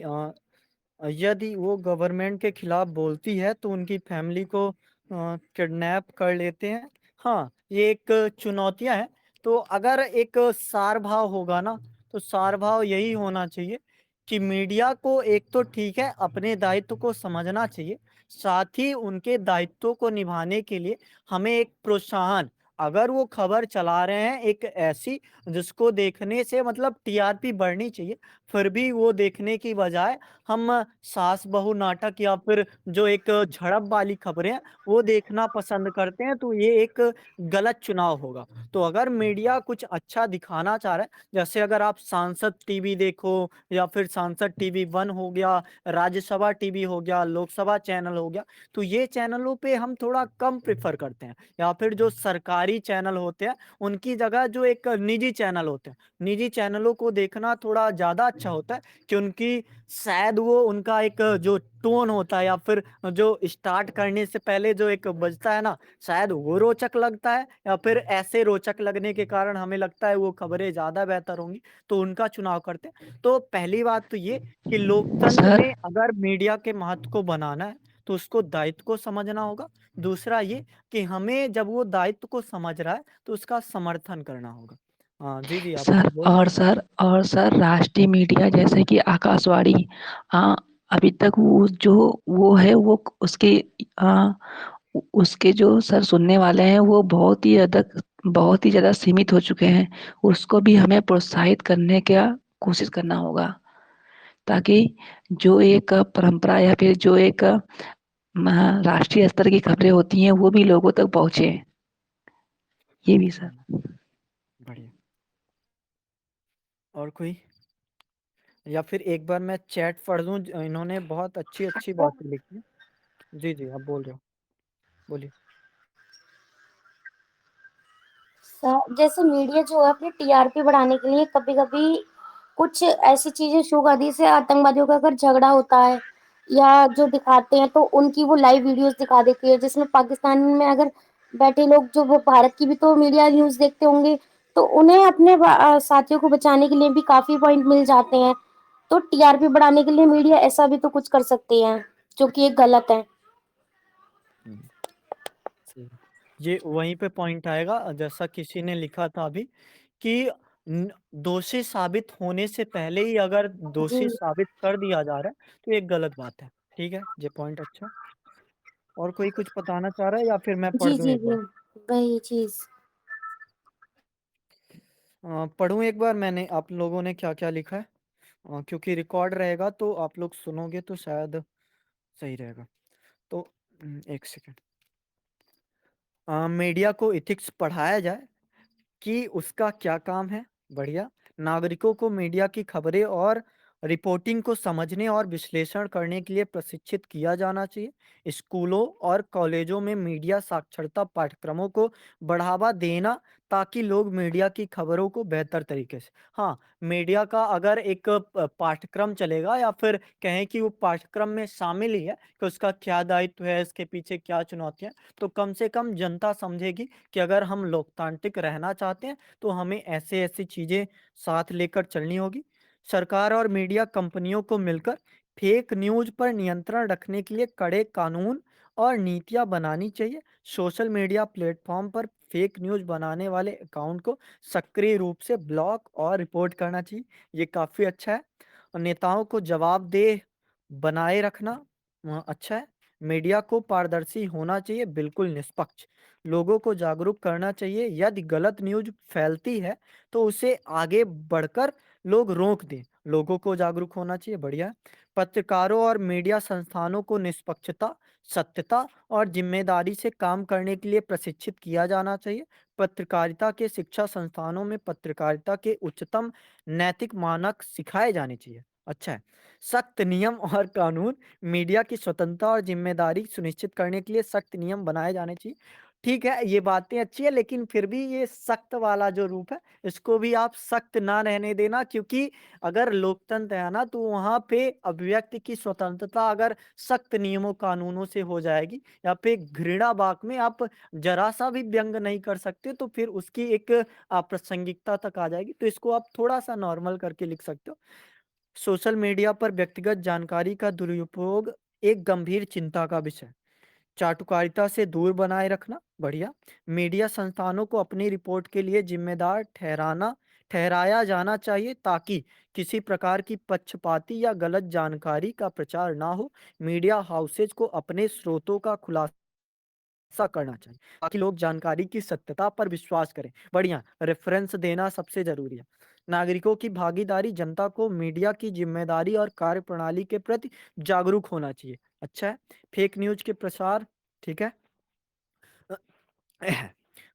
यदि वो गवर्नमेंट के खिलाफ बोलती है तो उनकी फैमिली को किडनैप कर लेते हैं। हाँ, ये एक चुनौतियां हैं। तो अगर एक सार भाव होगा ना, तो सार भाव यही होना चाहिए कि मीडिया को एक तो ठीक है अपने दायित्व को समझना चाहिए, साथ ही उनके दायित्वों को निभाने के लिए हमें एक प्रोत्साहन अगर वो खबर चला रहे हैं एक ऐसी जिसको देखने से मतलब टीआरपी बढ़नी चाहिए, फिर भी वो देखने की बजाय हम सास बहू नाटक या फिर जो एक झड़प वाली खबरें हैं, वो देखना पसंद करते हैं, तो ये एक गलत चुनाव होगा। तो अगर मीडिया कुछ अच्छा दिखाना चाह रहा है, जैसे अगर आप सांसद टीवी देखो या फिर सांसद टीवी 1 हो गया, राज्यसभा टीवी हो गया, लोकसभा चैनल हो गया, तो ये चैनलों पे हम थोड़ा कम प्रेफ़र करते हैं। या फिर जो सरकारी चैनल होते हैं, उनकी जगह जो एक निजी चैनल होते हैं, निजी चैनलों को देखना थोड़ा ज़्यादा अच्छा होता है, क्योंकि शायद वो उनका एक जो टोन होता है या फिर जो स्टार्ट करने से पहले जो एक बजता है ना, शायद वो रोचक लगता है या फिर ऐसे रोचक लगने के कारण हमें लगता है वो खबरें ज़्यादा बेहतर होंगी, तो उनका चुनाव करते हैं। तो पहली बात तो ये कि लोकतंत्र सर में अगर मीडिया के महत्व को बनाना है, तो उसको दायित्व को समझना होगा। दूसरा ये कि हमें जब वो दायित्व को समझ रहा है, तो उसका समर्थन करना होगा। हाँ, जी, जी, आप सर कुछ बोल रहे थे? और सर राष्ट्रीय मीडिया जैसे कि आकाशवाणी, हाँ, अभी तक वो जो वो है वो उसके उसके जो सर सुनने वाले हैं वो बहुत ही ज़्यादा सीमित हो चुके हैं। उसको भी हमें प्रोत्साहित करने का कोशिश करना होगा, ताकि जो एक परंपरा या फिर जो एक राष्ट्रीय स्तर की खबरें होती हैं वो भी लोगों तक पहुँचे। ये भी सर। बढ़िया। और कोई? या फिर एक बार मैं चैट पढ़ दूँ, इन्होंने बहुत अच्छी-अच्छी बातें लिखी हैं। जी, जी, आप बोल रहे हो। बोलिए। जैसे मीडिया जो है अपनी टीआरपी बढ़ाने के लिए कभी-कभी कुछ ऐसी चीज़ें शो कर दी, जैसे आतंकवादियों का अगर झगड़ा होता है या जो दिखाते हैं तो उनकी वो लाइव वीडियोज़ दिखा देती है, जिसमें पाकिस्तान में अगर बैठे लोग जो वो भारत की भी तो मीडिया न्यूज़ देखते होंगे, तो उन्हें अपने साथियों को बचाने के लिए भी काफ़ी पॉइंट मिल जाते हैं। तो टीआरपी बढ़ाने के लिए मीडिया ऐसा भी तो कुछ कर सकती है, जो कि ये गलत है। हुँ, सही है। ये वहीं पे पॉइंट आएगा, जैसा किसी ने लिखा था अभी कि न दोषी साबित होने से पहले ही अगर जी। दोषी साबित कर दिया जा रहा है, तो ये गलत बात है। ठीक है, ये पॉइंट अच्छा है। और कोई कुछ बताना चाह रहा है या फिर मैं पढ़ जी, दूँ जी, एक जी। बार? वही चीज़। पढ़ूँ एक बार मैंने आप लोगों ने क्या-क्या लिखा है? क्योंकि रिकॉर्ड रहेगा तो आप लोग सुनोगे तो शायद सही रहेगा। तो 1 सेकंड। मीडिया को एथिक्स पढ़ाया जाए कि उसका क्या काम है? बढ़िया। नागरिकों को मीडिया की खबरें और रिपोर्टिंग को समझने और विश्लेषण करने के लिए प्रशिक्षित किया जाना चाहिए। स्कूलों और कॉलेजों में मीडिया साक्षरता पाठ्यक्रमों को बढ़ावा देना ताकि लोग मीडिया की खबरों को बेहतर तरीके से हाँ, मीडिया का अगर एक पाठ्यक्रम चलेगा या फिर कहें कि वो पाठ्यक्रम में शामिल ही है कि उसका क्या दायित्व है, इसके पीछे क्या चुनौतियाँ, तो कम से कम जनता समझेगी कि अगर हम लोकतांत्रिक रहना चाहते हैं तो हमें ऐसे-ऐसी चीज़ें साथ लेकर चलनी होगी। सरकार और मीडिया कंपनियों को मिलकर फेक न्यूज़ पर नियंत्रण रखने के लिए कड़े कानून और नीतियाँ बनानी चाहिए। सोशल मीडिया प्लेटफ़ॉर्म पर फेक न्यूज़ बनाने वाले अकाउंट को सक्रिय रूप से ब्लॉक और रिपोर्ट करना चाहिए। ये काफ़ी अच्छा है। और नेताओं को जवाबदेह बनाए रखना अच्छा है। मीडिया को पारदर्शी होना चाहिए, बिल्कुल निष्पक्ष। लोगों को जागरूक करना चाहिए, यदि गलत न्यूज़ फैलती है, तो उसे आगे बढ़कर लोग रोक दें। लोगों को जागरूक होना चाहिए, बढ़िया है। पत्रकारों और मीडिया संस्थानों को निष्पक्षता, सत्यता और ज़िम्मेदारी से काम करने के लिए प्रशिक्षित किया जाना चाहिए। पत्रकारिता के शिक्षा संस्थानों में पत्रकारिता के उच्चतम नैतिक मानक सिखाए जाने चाहिए। अच्छा है। सख्त नियम और कानून मीडिया की स्वतंत्रता और ज़िम्मेदारी सुनिश्चित करने के लिए सख्त नियम बनाए जाने चाहिए। ठीक है, ये बातें अच्छी है लेकिन फिर भी ये सख्त वाला जो रूप है, इसको भी आप सख्त ना रहने देना क्योंकि अगर लोकतंत्र है ना, तो वहाँ पे अभिव्यक्ति की स्वतंत्रता अगर सख्त नियमों कानूनों से हो जाएगी या फिर घृणा वाक में आप ज़रा-सा भी व्यंग नहीं कर सकते, तो फिर उसकी एक अप्रासंगिकता तक आ जाएगी। तो इसको आप थोड़ा-सा नॉर्मल करके लिख सकते हो। सोशल मीडिया पर व्यक्तिगत जानकारी का दुरुपयोग एक गंभीर चिंता का विषय है। चाटुकारिता से दूर बनाए रखना, बढ़िया। मीडिया संस्थानों को अपनी रिपोर्ट के लिए जिम्मेदार ठहराया जाना चाहिए ताकि किसी प्रकार की पक्षपाती या गलत जानकारी का प्रचार ना हो। मीडिया हाउसेज को अपने स्रोतों का खुलासा ऐसा करना चाहिए ताकि लोग जानकारी की सत्यता पर विश्वास करें। बढ़िया, रेफरेंस देना सबसे ज़रूरी है। नागरिकों की भागीदारी, जनता को मीडिया की ज़िम्मेदारी और कार्यप्रणाली के प्रति जागरूक होना चाहिए। अच्छा है, फेक न्यूज़ के प्रसार, ठीक है?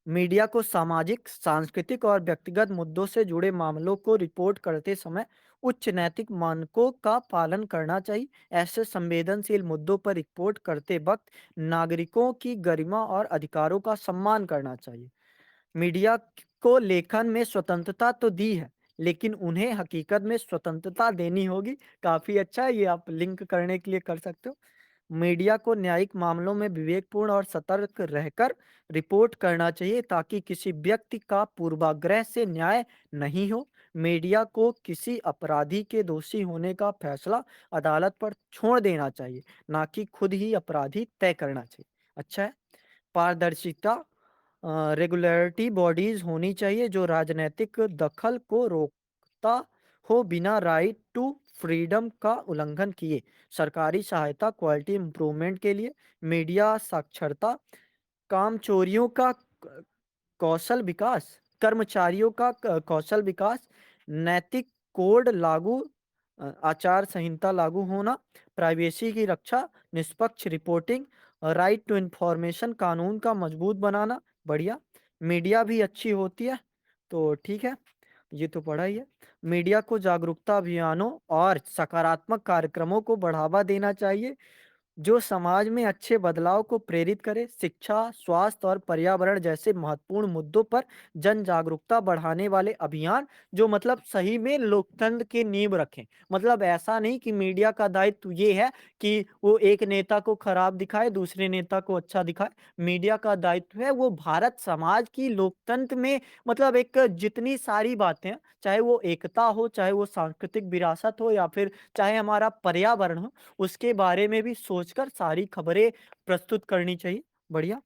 मीडिया को सामाजिक, सांस्कृतिक और व्यक्तिगत मुद्दों से जुड़े मामलों को रिपोर्ट करते समय उच्च नैतिक मानकों का पालन करना चाहिए। ऐसे संवेदनशील मुद्दों पर रिपोर्ट करते वक्त नागरिकों की गरिमा और अधिकारों का सम्मान करना चाहिए। मीडिया को लेखन में स्वतंत्रता तो दी है, लेकिन उन्हें हकीकत में स्वतंत्रता देनी होगी। काफ़ी अच्छा है, ये आप लिंक करने के लिए कर सकते हो। मीडिया को न्यायिक मामलों में विवेकपूर्ण और सतर्क रहकर रिपोर्ट करना चाहिए ताकि किसी व्यक्ति का पूर्वाग्रह से न्याय नहीं हो। मीडिया को किसी अपराधी के दोषी होने का फैसला अदालत पर छोड़ देना चाहिए, ना कि खुद ही अपराधी तय करना चाहिए। अच्छा है, पारदर्शिता, रेगुलेटरी बॉडीज होनी चाहिए जो राजनीतिक दखल को रोकता हो बिना राइट टू फ्रीडम का उल्लंघन किए। सरकारी सहायता, क्वालिटी इम्प्रूवमेंट के लिए मीडिया साक्षरता, काम चोरियों का कौशल विकास, कर्मचारियों का कौशल विकास, नैतिक कोड लागू, आचार संहिता लागू होना, प्राइवेसी की रक्षा, निष्पक्ष रिपोर्टिंग, राइट टू इंफॉर्मेशन कानून का मजबूत बनाना। बढ़िया, मीडिया भी अच्छी होती है तो ठीक है, ये तो पढ़ा ही है। मीडिया को जागरूकता अभियानों और सकारात्मक कार्यक्रमों को बढ़ावा देना चाहिए जो समाज में अच्छे बदलाव को प्रेरित करे। शिक्षा, स्वास्थ्य और पर्यावरण जैसे महत्वपूर्ण मुद्दों पर जन जागरूकता बढ़ाने वाले अभियान जो मतलब सही में लोकतंत्र की नींव रखें। मतलब ऐसा नहीं कि मीडिया का दायित्व ये है कि वो एक नेता को खराब दिखाए, दूसरे नेता को अच्छा दिखाए। मीडिया का दायित्व है वो भारत समाज की लोकतंत्र में मतलब एक जितनी सारी बातें हैं, चाहे वो एकता हो, चाहे वो सांस्कृतिक विरासत हो या फिर चाहे हमारा पर्यावरण हो, उसके बारे में भी सोचकर सारी खबरें प्रस्तुत करनी चाहिए। बढ़िया।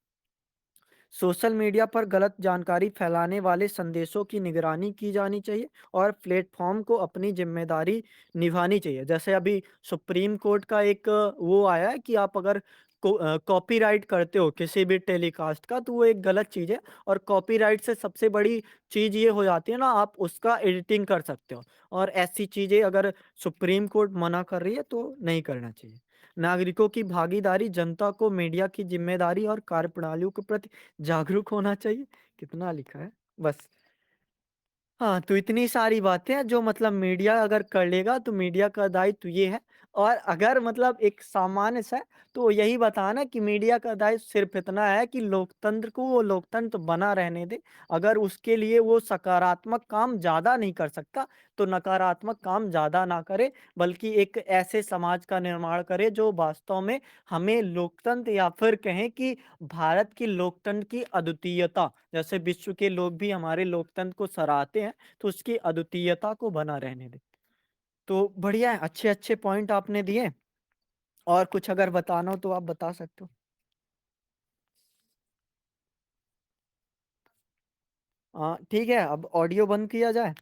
सोशल मीडिया पर गलत जानकारी फैलाने वाले संदेशों की निगरानी की जानी चाहिए और प्लेटफॉर्म को अपनी जिम्मेदारी निभानी चाहिए। जैसे अभी सुप्रीम कोर्ट का एक वो आया है कि आप अगर कॉपीराइट करते हो किसी भी टेलीकास्ट का तो वो एक गलत चीज़ है, और कॉपीराइट से सबसे बड़ी चीज़ ये हो जाती है ना, आप उसका एडिटिंग कर सकते हो, और ऐसी चीज़ें अगर सुप्रीम कोर्ट मना कर रही है तो नहीं करना चाहिए। नागरिकों की भागीदारी, जनता को मीडिया की जिम्मेदारी और कार्यप्रणालियों के प्रति जागरूक होना चाहिए। कितना लिखा है, बस। हाँ, तो इतनी सारी बातें हैं जो मतलब मीडिया अगर कर लेगा तो मीडिया का दायित्व ये है। और अगर मतलब एक सामान्य सा है, तो यही बताना कि मीडिया का दायित्व सिर्फ़ इतना है कि लोकतंत्र को वो लोकतंत्र बना रहने दे। अगर उसके लिए वो सकारात्मक काम ज़्यादा नहीं कर सकता, तो नकारात्मक काम ज़्यादा ना करे, बल्कि एक ऐसे समाज का निर्माण करे जो वास्तव में हमें लोकतंत्र या फिर कहें कि भारत की लोकतंत्र की अद्वितीयता, जैसे विश्व के लोग भी हमारे लोकतंत्र को सराहते हैं, तो उसकी अद्वितीयता को बना रहने दें। तो बढ़िया है, अच्छे-अच्छे पॉइंट आपने दिए, और कुछ अगर बताना हो तो आप बता सकते हो। ठीक है, अब ऑडियो बंद किया जाए?